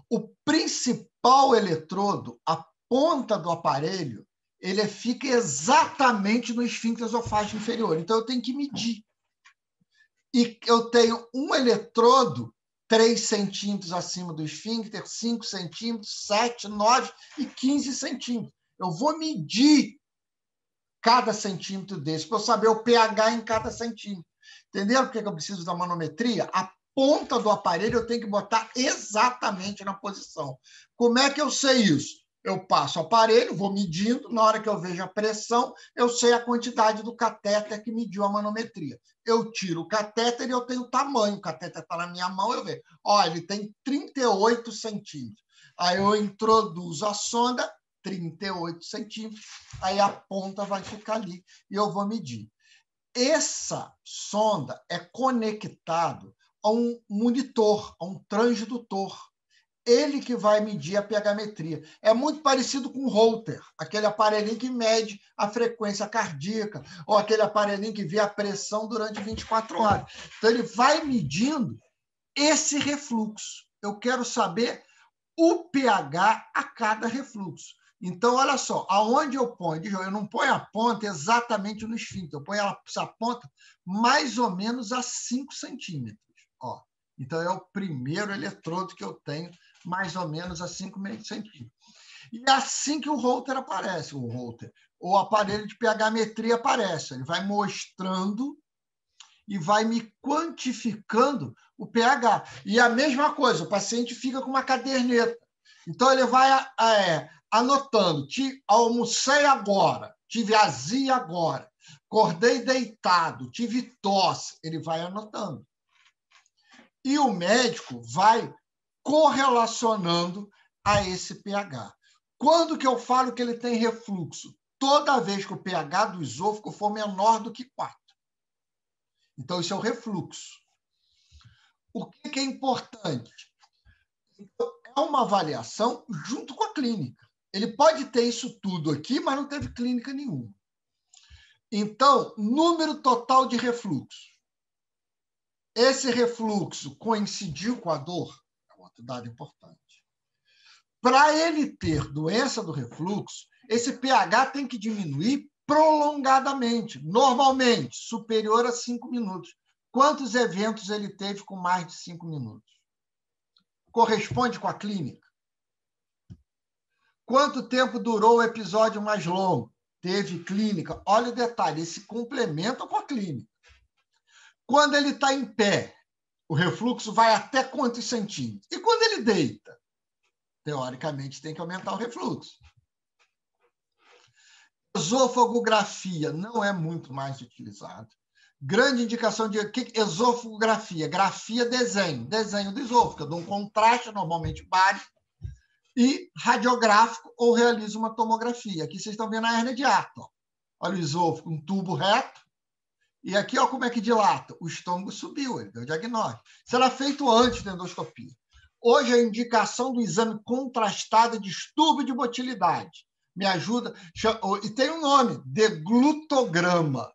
O principal eletrodo, a ponta do aparelho, ele fica exatamente no esfíncter esofágico inferior. Então, eu tenho que medir. E eu tenho um eletrodo 3 centímetros acima do esfíncter, 5 centímetros, 7, 9 e 15 centímetros. Eu vou medir cada centímetro desse, para eu saber o pH em cada centímetro. Entenderam por que eu preciso da manometria? A ponta do aparelho eu tenho que botar exatamente na posição. Como é que eu sei isso? Eu passo o aparelho, vou medindo, na hora que eu vejo a pressão, eu sei a quantidade do catéter que mediu a manometria. Eu tiro o catéter e eu tenho o tamanho. O catéter está na minha mão, eu vejo. Olha, ele tem 38 centímetros. Aí eu introduzo a sonda, 38 centímetros, aí a ponta vai ficar ali e eu vou medir. Essa sonda é conectado a um monitor, a um transdutor. Ele que vai medir a pH-metria. É muito parecido com o Holter, aquele aparelhinho que mede a frequência cardíaca, ou aquele aparelhinho que vê a pressão durante 24 horas. Então, ele vai medindo esse refluxo. Eu quero saber o pH a cada refluxo. Então, olha só, aonde eu ponho? Eu não ponho a ponta exatamente no esfíncter, eu ponho essa ponta mais ou menos a 5 centímetros. Ó. Então, é o primeiro eletrodo que eu tenho, mais ou menos a 5 centímetros. E é assim que o Holter aparece, o aparelho de pH-metria aparece. Ele vai mostrando e vai me quantificando o pH. E a mesma coisa, o paciente fica com uma caderneta. Então, ele vai anotando. Almocei agora, tive azia agora, acordei deitado, tive tosse. Ele vai anotando. E o médico vai correlacionando a esse pH. Quando que eu falo que ele tem refluxo? Toda vez que o pH do esôfago for menor do que 4. Então, isso é o refluxo. O que é importante? Então, é uma avaliação junto com a clínica. Ele pode ter isso tudo aqui, mas não teve clínica nenhuma. Então, número total de refluxo. Esse refluxo coincidiu com a dor? É um outro dado importante. Para ele ter doença do refluxo, esse pH tem que diminuir prolongadamente, normalmente, superior a 5 minutos. Quantos eventos ele teve com mais de 5 minutos? Corresponde com a clínica? Quanto tempo durou o episódio mais longo? Teve clínica? Olha o detalhe, esse complementa com a clínica. Quando ele está em pé, o refluxo vai até quantos centímetros? E quando ele deita? Teoricamente, tem que aumentar o refluxo. Esofagografia não é muito mais utilizado. Grande indicação de esofagografia, grafia, desenho do esôfago. Eu dou um contraste, normalmente baixo, e radiográfico ou realizo uma tomografia. Aqui vocês estão vendo a hérnia de hiato. Ó. Olha o esôfago, um tubo reto. E aqui, ó, como é que dilata? O estômago subiu, ele deu o diagnóstico. Será feito antes da endoscopia. Hoje, a indicação do exame contrastado de distúrbio de motilidade. Me ajuda. E tem um nome, deglutograma.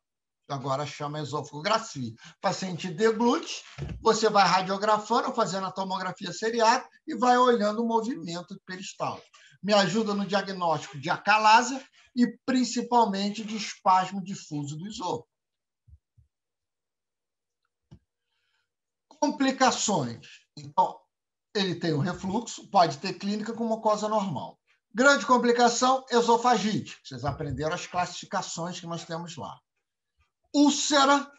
Agora chama esofagografia. Paciente deglute, você vai radiografando, fazendo a tomografia seriada e vai olhando o movimento peristáltico. Me ajuda no diagnóstico de acalásia e principalmente de espasmo difuso do esôfago. Complicações. Então, ele tem um refluxo, pode ter clínica com mucosa normal. Grande complicação, esofagite. Vocês aprenderam as classificações que nós temos lá. Úlcera,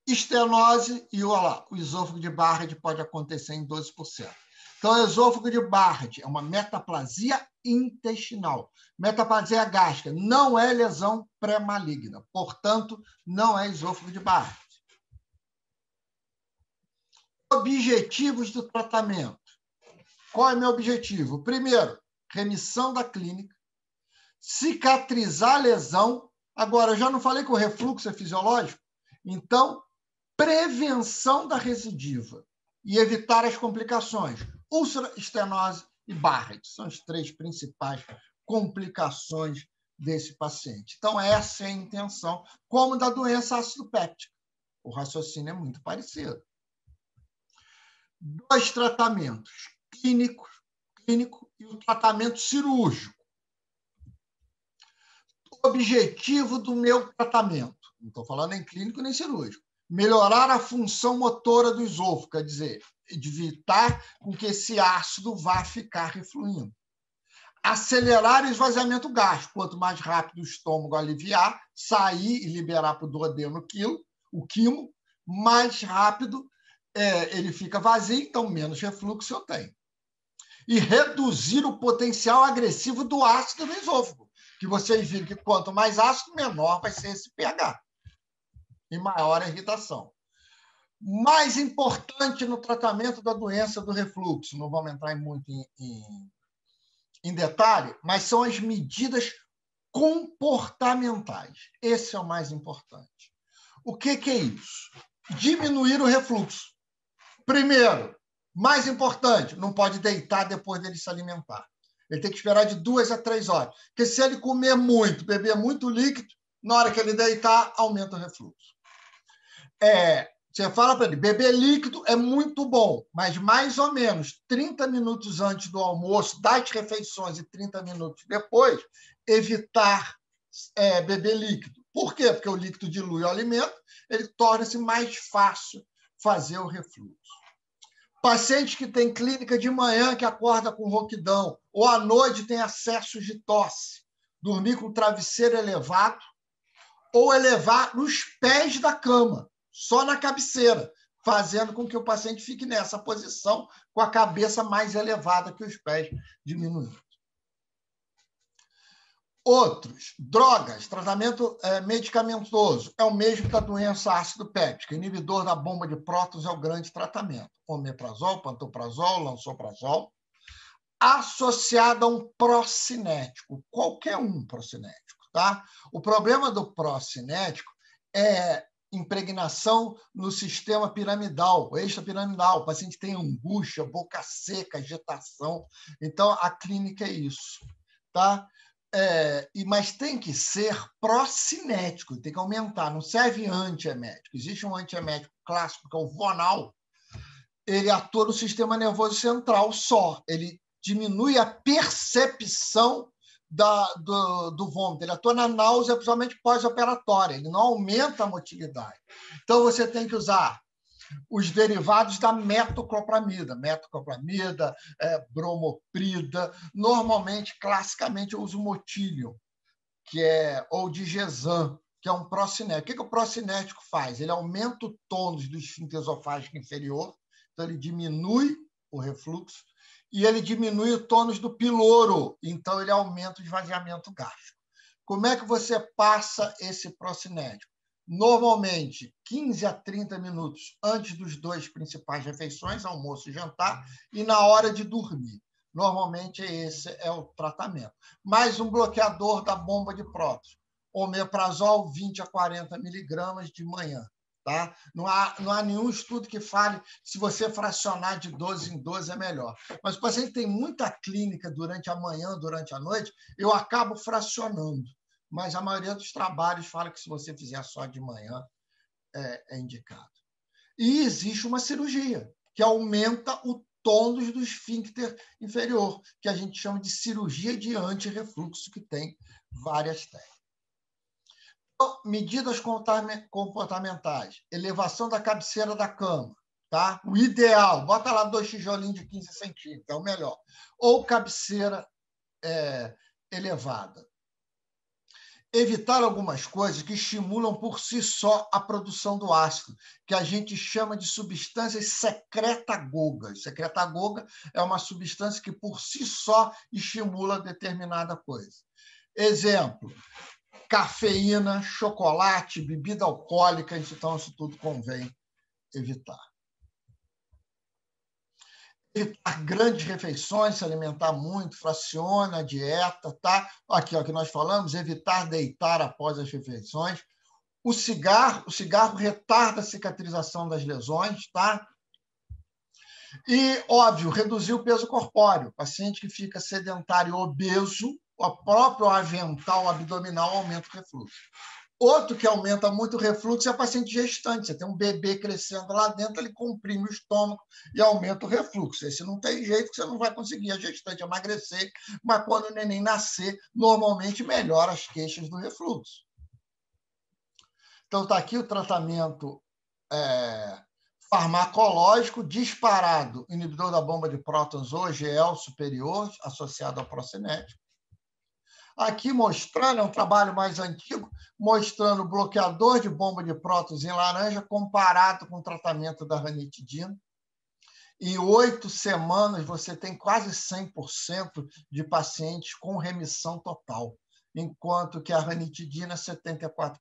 estenose e o esôfago de Barrett pode acontecer em 12%. Então, o esôfago de Barrett é uma metaplasia intestinal. Metaplasia gástrica não é lesão pré-maligna, portanto, não é esôfago de Barrett. Objetivos do tratamento. Qual é o meu objetivo? Primeiro, remissão da clínica, cicatrizar a lesão. Agora, eu já não falei que o refluxo é fisiológico? Então, prevenção da recidiva e evitar as complicações. Úlcera, estenose e Barrett são as 3 principais complicações desse paciente. Então, essa é a intenção, como da doença ácido péptica. O raciocínio é muito parecido. 2 tratamentos, clínico e o tratamento cirúrgico. O objetivo do meu tratamento, não estou falando em clínico nem cirúrgico, melhorar a função motora do esôfago, quer dizer, evitar com que esse ácido vá ficar refluindo. Acelerar o esvaziamento gástrico, quanto mais rápido o estômago aliviar, sair e liberar para o duodeno o quimo, mais rápido ele fica vazio, então menos refluxo eu tenho. E reduzir o potencial agressivo do ácido no esôfago, que vocês viram que quanto mais ácido, menor vai ser esse pH e maior a irritação. Mais importante no tratamento da doença do refluxo, não vamos entrar muito em detalhe, mas são as medidas comportamentais. Esse é o mais importante. O que é isso? Diminuir o refluxo. Primeiro, mais importante, não pode deitar depois dele se alimentar. Ele tem que esperar de 2 a 3 horas. Porque se ele comer muito, beber muito líquido, na hora que ele deitar, aumenta o refluxo. Você fala para ele, beber líquido é muito bom, mas mais ou menos 30 minutos antes do almoço, das refeições e 30 minutos depois, evitar beber líquido. Por quê? Porque o líquido dilui o alimento, ele torna-se mais fácil fazer o refluxo. Paciente que tem clínica de manhã que acorda com rouquidão, ou à noite tem acessos de tosse, dormir com o travesseiro elevado, ou elevar nos pés da cama, só na cabeceira, fazendo com que o paciente fique nessa posição com a cabeça mais elevada que os pés, diminuindo. Outros, drogas, tratamento medicamentoso, é o mesmo da doença ácido péptica. Inibidor da bomba de prótons é o grande tratamento. Omeprazol, pantoprazol, lansoprazol, associado a um procinético, qualquer um procinético. Tá? O problema do procinético é impregnação no sistema piramidal, extrapiramidal. O paciente tem angústia, boca seca, agitação. Então, a clínica é isso. Tá? Mas tem que ser procinético, tem que aumentar, não serve antiemético. Existe um antiemético clássico, que é o Vonal, ele atua no sistema nervoso central só, ele diminui a percepção do vômito, ele atua na náusea, principalmente pós-operatória, ele não aumenta a motilidade. Então, você tem que usar os derivados da metoclopramida, bromoprida. Normalmente, classicamente, eu uso motílio, ou digesan, que é um procinético. O que o procinético faz? Ele aumenta o tônus do esfíncter esofágico inferior, então ele diminui o refluxo, e ele diminui o tônus do piloro, então ele aumenta o esvaziamento gástrico. Como é que você passa esse procinético? Normalmente, 15 a 30 minutos antes dos 2 principais refeições, almoço e jantar, e na hora de dormir. Normalmente, esse é o tratamento. Mais um bloqueador da bomba de prótons. Omeprazol, 20 a 40 miligramas de manhã. Tá? Não há nenhum estudo que fale se você fracionar de 12 em 12 é melhor. Mas o paciente tem muita clínica durante a manhã, durante a noite, eu acabo fracionando. Mas a maioria dos trabalhos fala que se você fizer só de manhã, é indicado. E existe uma cirurgia que aumenta o tônus do esfíncter inferior, que a gente chama de cirurgia de antirrefluxo, que tem várias técnicas. Então, medidas comportamentais, elevação da cabeceira da cama, tá? O ideal, bota lá 2 tijolinhos de 15 centímetros, é o melhor. Ou cabeceira elevada. Evitar algumas coisas que estimulam por si só a produção do ácido, que a gente chama de substâncias secretagogas. Secretagoga é uma substância que por si só estimula determinada coisa. Exemplo, cafeína, chocolate, bebida alcoólica, então isso tudo convém evitar. Evitar grandes refeições, se alimentar muito, fraciona a dieta, tá? Aqui, ó, que nós falamos, evitar deitar após as refeições. O cigarro retarda a cicatrização das lesões, tá? E, óbvio, reduzir o peso corpóreo. O paciente que fica sedentário e obeso, o próprio avental abdominal aumenta o refluxo. Outro que aumenta muito o refluxo é o paciente gestante. Você tem um bebê crescendo lá dentro, ele comprime o estômago e aumenta o refluxo. Esse não tem jeito que você não vai conseguir a gestante emagrecer, mas quando o neném nascer, normalmente melhora as queixas do refluxo. Então, está aqui o tratamento farmacológico disparado, inibidor da bomba de prótons ou GL superior, associado ao procinético. Aqui mostrando, é um trabalho mais antigo, mostrando o bloqueador de bomba de prótons em laranja comparado com o tratamento da ranitidina. Em 8 semanas, você tem quase 100% de pacientes com remissão total, enquanto que a ranitidina, 74%.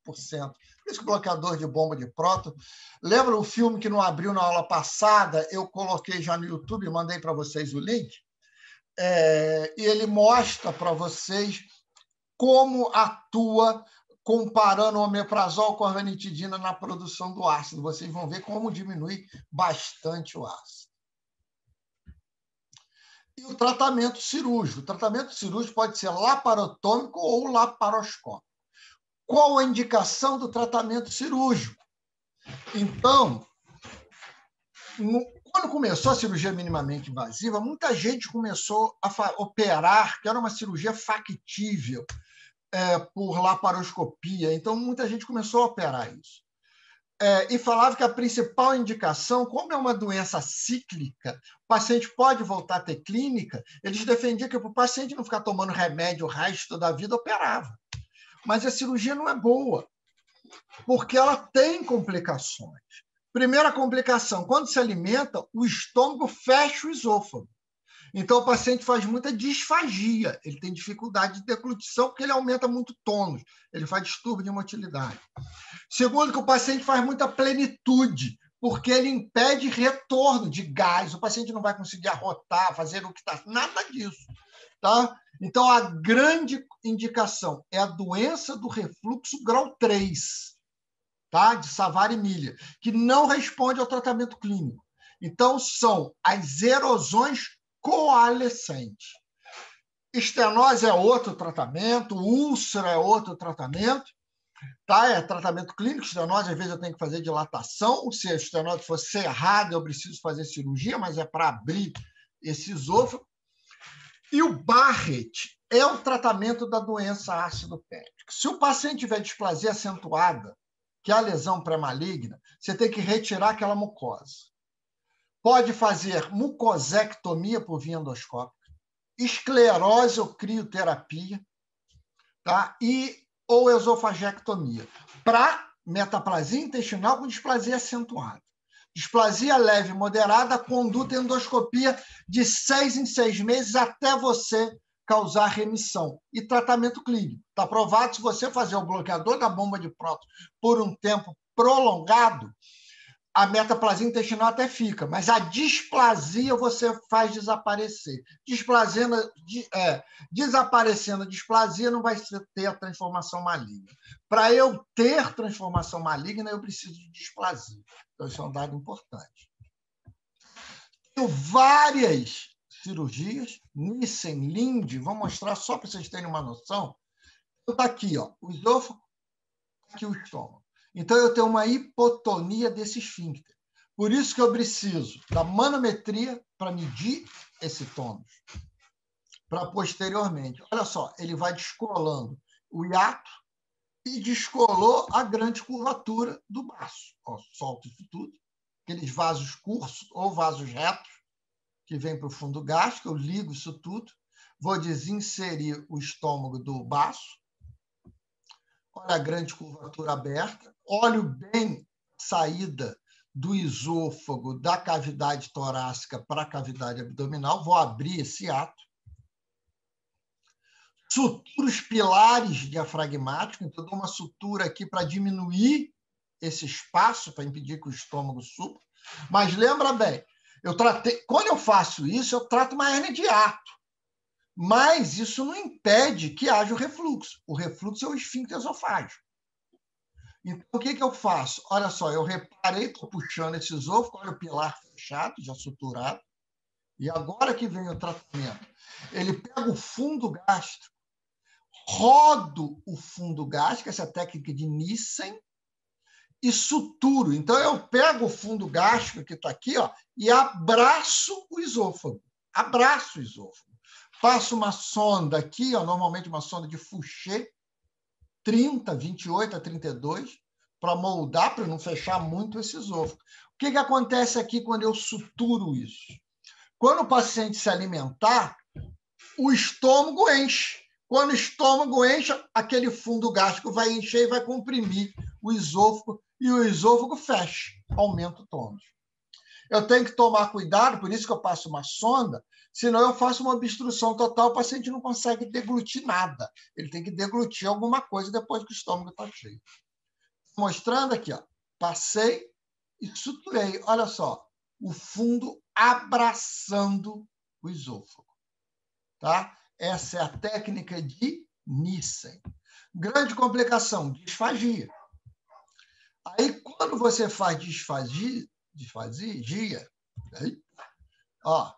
Esse bloqueador de bomba de prótons. Lembra o filme que não abriu na aula passada? Eu coloquei já no YouTube, mandei para vocês o link. E ele mostra para vocês como atua comparando o omeprazol com a ranitidina na produção do ácido. Vocês vão ver como diminui bastante o ácido. E o tratamento cirúrgico. O tratamento cirúrgico pode ser laparotômico ou laparoscópico. Qual a indicação do tratamento cirúrgico? Então, quando começou a cirurgia minimamente invasiva, muita gente começou a operar, que era uma cirurgia factível, por laparoscopia. Então, muita gente começou a operar isso. E falava que a principal indicação, como é uma doença cíclica, o paciente pode voltar a ter clínica, eles defendiam que para o paciente não ficar tomando remédio o resto da vida, operava. Mas a cirurgia não é boa, porque ela tem complicações. Primeira complicação, quando se alimenta, o estômago fecha o esôfago. Então, o paciente faz muita disfagia, ele tem dificuldade de deglutição porque ele aumenta muito tônus, ele faz distúrbio de motilidade. Segundo, que o paciente faz muita plenitude, porque ele impede retorno de gás, o paciente não vai conseguir arrotar, fazer o que está, nada disso. Tá? Então, a grande indicação é a doença do refluxo grau 3, tá? De Savary-Miller, que não responde ao tratamento clínico. Então, são as erosões coalescente. Estenose é outro tratamento, úlcera é outro tratamento, tá? É tratamento clínico, estenose, às vezes eu tenho que fazer dilatação, se a estenose for cerrada, eu preciso fazer cirurgia, mas é para abrir esse esôfago. E o Barrett é o tratamento da doença ácido-péptica. Se o paciente tiver displasia acentuada, que é a lesão pré-maligna, você tem que retirar aquela mucosa. Pode fazer mucosectomia por via endoscópica, esclerose ou crioterapia, tá? Ou esofagectomia, para metaplasia intestinal com displasia acentuada. Displasia leve e moderada, conduta endoscopia de 6 em 6 meses até você causar remissão. E tratamento clínico. Está provado, se você fazer o bloqueador da bomba de prótons por um tempo prolongado, a metaplasia intestinal até fica, mas a displasia você faz desaparecer. Desaparecendo a displasia, não vai ter a transformação maligna. Para eu ter transformação maligna, eu preciso de displasia. Então, isso é um dado importante. Tenho várias cirurgias, Nissen, Linde, vou mostrar só para vocês terem uma noção. Está aqui, ó, o esôfago, aqui o estômago. Então, eu tenho uma hipotonia desse esfíncter. Por isso que eu preciso da manometria para medir esse tônus. Para posteriormente. Olha só, ele vai descolando o hiato e descolou a grande curvatura do baço. Ó, solto isso tudo. Aqueles vasos curtos ou vasos retos que vêm para o fundo gástrico, eu ligo isso tudo, vou desinserir o estômago do baço. Olha a grande curvatura aberta. Olho bem a saída do esôfago da cavidade torácica para a cavidade abdominal. Vou abrir esse ato. Suturo os pilares diafragmáticos. Então, eu dou uma sutura aqui para diminuir esse espaço, para impedir que o estômago suba. Mas lembra bem, quando eu faço isso, eu trato uma hérnia de hiato. Mas isso não impede que haja o refluxo. O refluxo é o esfíncter esofágico. Então, o que eu faço? Olha só, eu reparei, estou puxando esse esôfago, olha o pilar fechado, já suturado. E agora que vem o tratamento, ele pega o fundo gástrico, rodo o fundo gástrico, essa é a técnica de Nissen, e suturo. Então, eu pego o fundo gástrico que está aqui, ó, e abraço o esôfago. Abraço o esôfago. Passo uma sonda aqui, ó, normalmente uma sonda de Fouché, 30, 28 a 32, para moldar, para não fechar muito esse esôfago. O que acontece aqui quando eu suturo isso? Quando o paciente se alimentar, o estômago enche. Quando o estômago enche, aquele fundo gástrico vai encher e vai comprimir o esôfago, e o esôfago fecha, aumenta o tônus. Eu tenho que tomar cuidado, por isso que eu passo uma sonda, senão eu faço uma obstrução total, o paciente não consegue deglutir nada. Ele tem que deglutir alguma coisa depois que o estômago está cheio. Mostrando aqui, ó, passei e suturei. Olha só, o fundo abraçando o esôfago. Tá? Essa é a técnica de Nissen. Grande complicação, disfagia. Aí, quando você faz disfagia, aí, ó,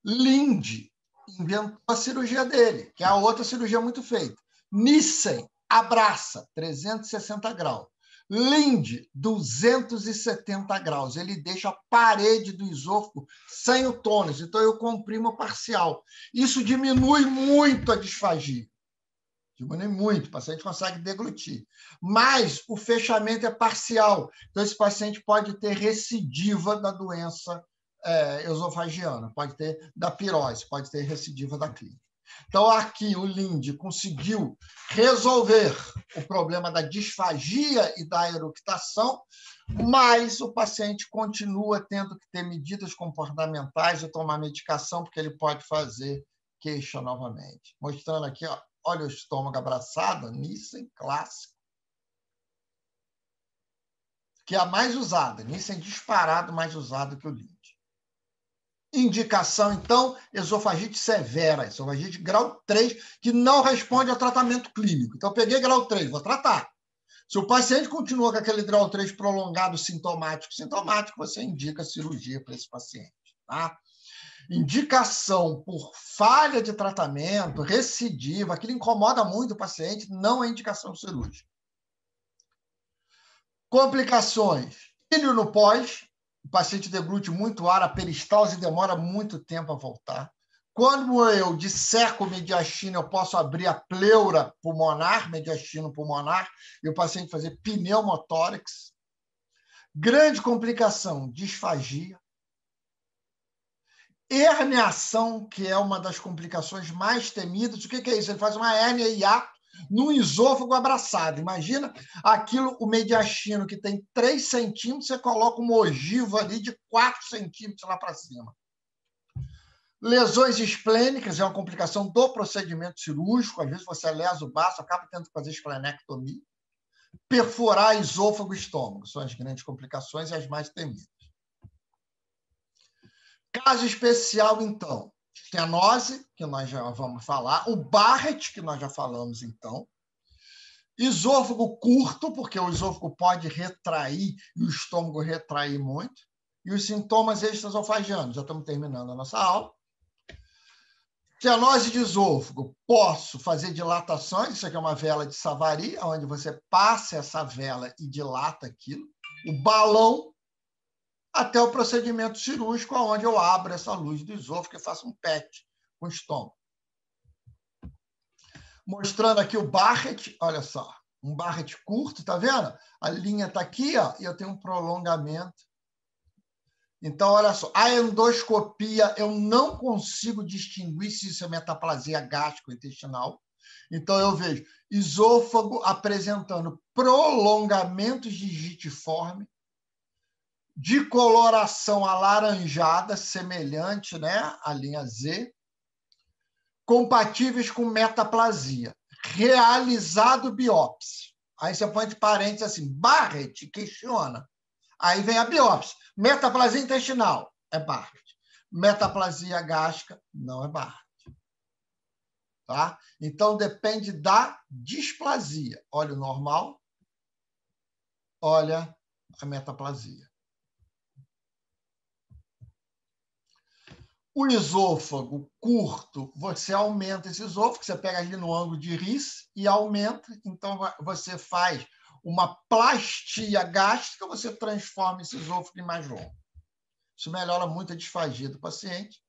Linde inventou a cirurgia dele, que é a outra cirurgia muito feita. Nissen abraça, 360 graus. Linde, 270 graus. Ele deixa a parede do esôfago sem o tônus. Então, eu comprimo parcial. Isso diminui muito a disfagia. Diminui muito, o paciente consegue deglutir. Mas o fechamento é parcial. Então, esse paciente pode ter recidiva da doença esofagiana, pode ter da pirose, pode ter recidiva da clínica. Então, aqui o Linde conseguiu resolver o problema da disfagia e da eructação, mas o paciente continua tendo que ter medidas comportamentais e tomar medicação, porque ele pode fazer queixa novamente. Mostrando aqui, ó, olha o estômago abraçado, Nissen clássico, que é a mais usada. Nissen disparado mais usado que o Linde. Indicação, então, esofagite severa, esofagite grau 3, que não responde ao tratamento clínico. Então, eu peguei grau 3, vou tratar. Se o paciente continua com aquele grau 3 prolongado sintomático, você indica cirurgia para esse paciente. Tá? Indicação por falha de tratamento, recidiva, aquilo incomoda muito o paciente, não é indicação cirúrgica. Complicações. Ilho no pós, o paciente deglute muito ar, a peristalse demora muito tempo a voltar. Quando eu disseco o mediastino, eu posso abrir a pleura pulmonar, mediastino pulmonar, e o paciente fazer pneumotórax. Grande complicação, disfagia. Herniação, que é uma das complicações mais temidas. O que é isso? Ele faz uma hérnia hiato no esôfago abraçado. Imagina aquilo, o mediastino, que tem 3 centímetros, você coloca uma ogiva ali de 4 centímetros lá para cima. Lesões esplênicas é uma complicação do procedimento cirúrgico. Às vezes você lesa o baço, acaba tendo que fazer esplenectomia. Perfurar esôfago e estômago são as grandes complicações e as mais temidas. Caso especial, então, estenose, que nós já vamos falar, o Barrett, que nós já falamos, então, esôfago curto, porque o esôfago pode retrair e o estômago retrair muito, e os sintomas extraesofágicos. Já estamos terminando a nossa aula. Estenose de esôfago, posso fazer dilatações, isso aqui é uma vela de Savary, onde você passa essa vela e dilata aquilo. O balão, até o procedimento cirúrgico, onde eu abro essa luz do esôfago e faço um PET com o estômago. Mostrando aqui o Barrett, olha só, um Barrett curto, tá vendo? A linha está aqui, ó, e eu tenho um prolongamento. Então, olha só, a endoscopia eu não consigo distinguir se isso é metaplasia gástrico-intestinal. Então, eu vejo esôfago apresentando prolongamentos digitiforme, de coloração alaranjada, semelhante, né, à linha Z, compatíveis com metaplasia. Realizado biópsia. Aí você põe de parênteses assim, Barrett questiona. Aí vem a biópsia. Metaplasia intestinal é Barrett. Metaplasia gástrica não é Barrett. Tá? Então, depende da displasia. Olha o normal, olha a metaplasia. O esôfago curto, você aumenta esse esôfago, você pega ali no ângulo de Riss e aumenta, então você faz uma plastia gástrica, você transforma esse esôfago em mais longo. Isso melhora muito a disfagia do paciente.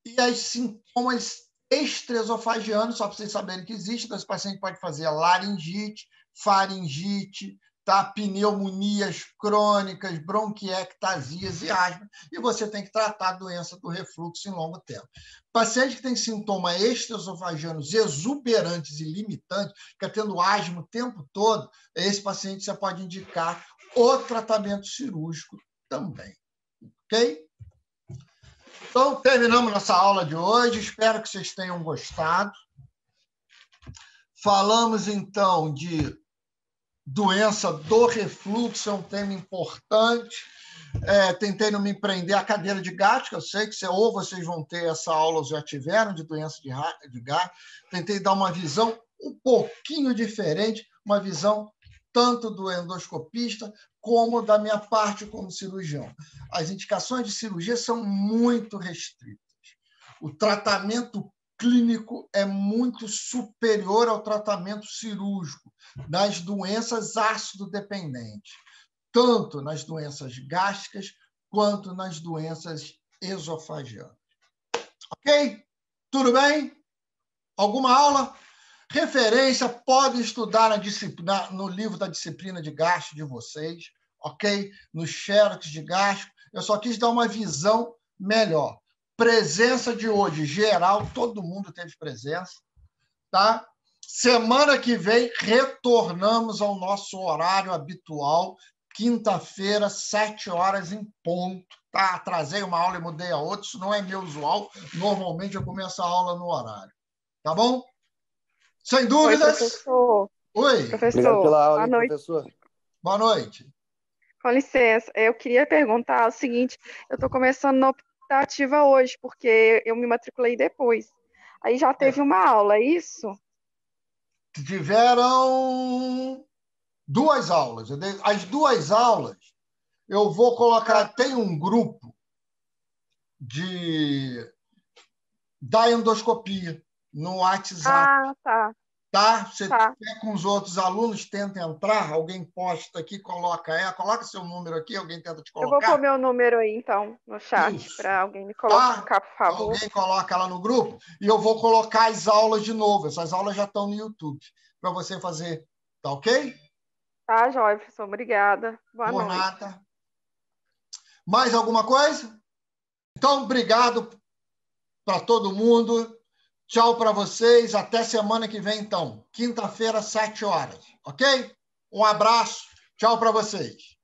E os sintomas extraesofagianos, só para vocês saberem que existe, esse paciente pode fazer laringite, faringite, tá? Pneumonias crônicas, bronquiectasias e asma, e você tem que tratar a doença do refluxo em longo tempo. Paciente que tem sintomas extraesofagianos exuberantes e limitantes, fica tendo asma o tempo todo, esse paciente você pode indicar o tratamento cirúrgico também. Ok? Então, terminamos nossa aula de hoje. Espero que vocês tenham gostado. Falamos, então, de doença do refluxo, é um tema importante. Tentei não me prender à cadeira de gástrica, eu sei que ou vocês vão ter essa aula ou já tiveram de doença de gástrica. Tentei dar uma visão um pouquinho diferente, uma visão tanto do endoscopista como da minha parte como cirurgião. As indicações de cirurgia são muito restritas. O tratamento clínico é muito superior ao tratamento cirúrgico das doenças ácido-dependentes, tanto nas doenças gástricas quanto nas doenças esofagianas. Ok? Tudo bem? Alguma aula? Referência, podem estudar no livro da disciplina de gastro de vocês, ok? No xerox de gastro. Eu só quis dar uma visão melhor. Presença de hoje, geral, todo mundo teve presença, tá? Semana que vem, retornamos ao nosso horário habitual, quinta-feira, 7h em ponto. Tá? Atrasei uma aula e mudei a outra, isso não é meu usual. Normalmente eu começo a aula no horário. Tá bom? Sem dúvidas. Oi, professor. Oi. Obrigado pela aula, Boa hein, noite. professor? Boa noite. Com licença, eu queria perguntar o seguinte: eu estou começando na optativa hoje, porque eu me matriculei depois. Aí já teve uma aula, é isso? Tiveram 2 aulas. As 2 aulas, eu vou colocar. Tem um grupo da endoscopia no WhatsApp. Ah, tá. Tá? Você Tá. com os outros alunos, tenta entrar, alguém posta aqui, coloca seu número aqui, alguém tenta te Eu vou colocar. pôr meu número aí, então, no chat, para alguém me colocar, por favor. Alguém coloca lá no grupo e eu vou colocar as aulas de novo. Essas aulas já estão no YouTube para você fazer. Tá ok? Tá, jóia, professor. Obrigada. Boa Por noite. nada. Mais alguma coisa? Então, obrigado para todo mundo. Tchau para vocês. Até semana que vem, então. Quinta-feira, 7h. Ok? Um abraço. Tchau para vocês.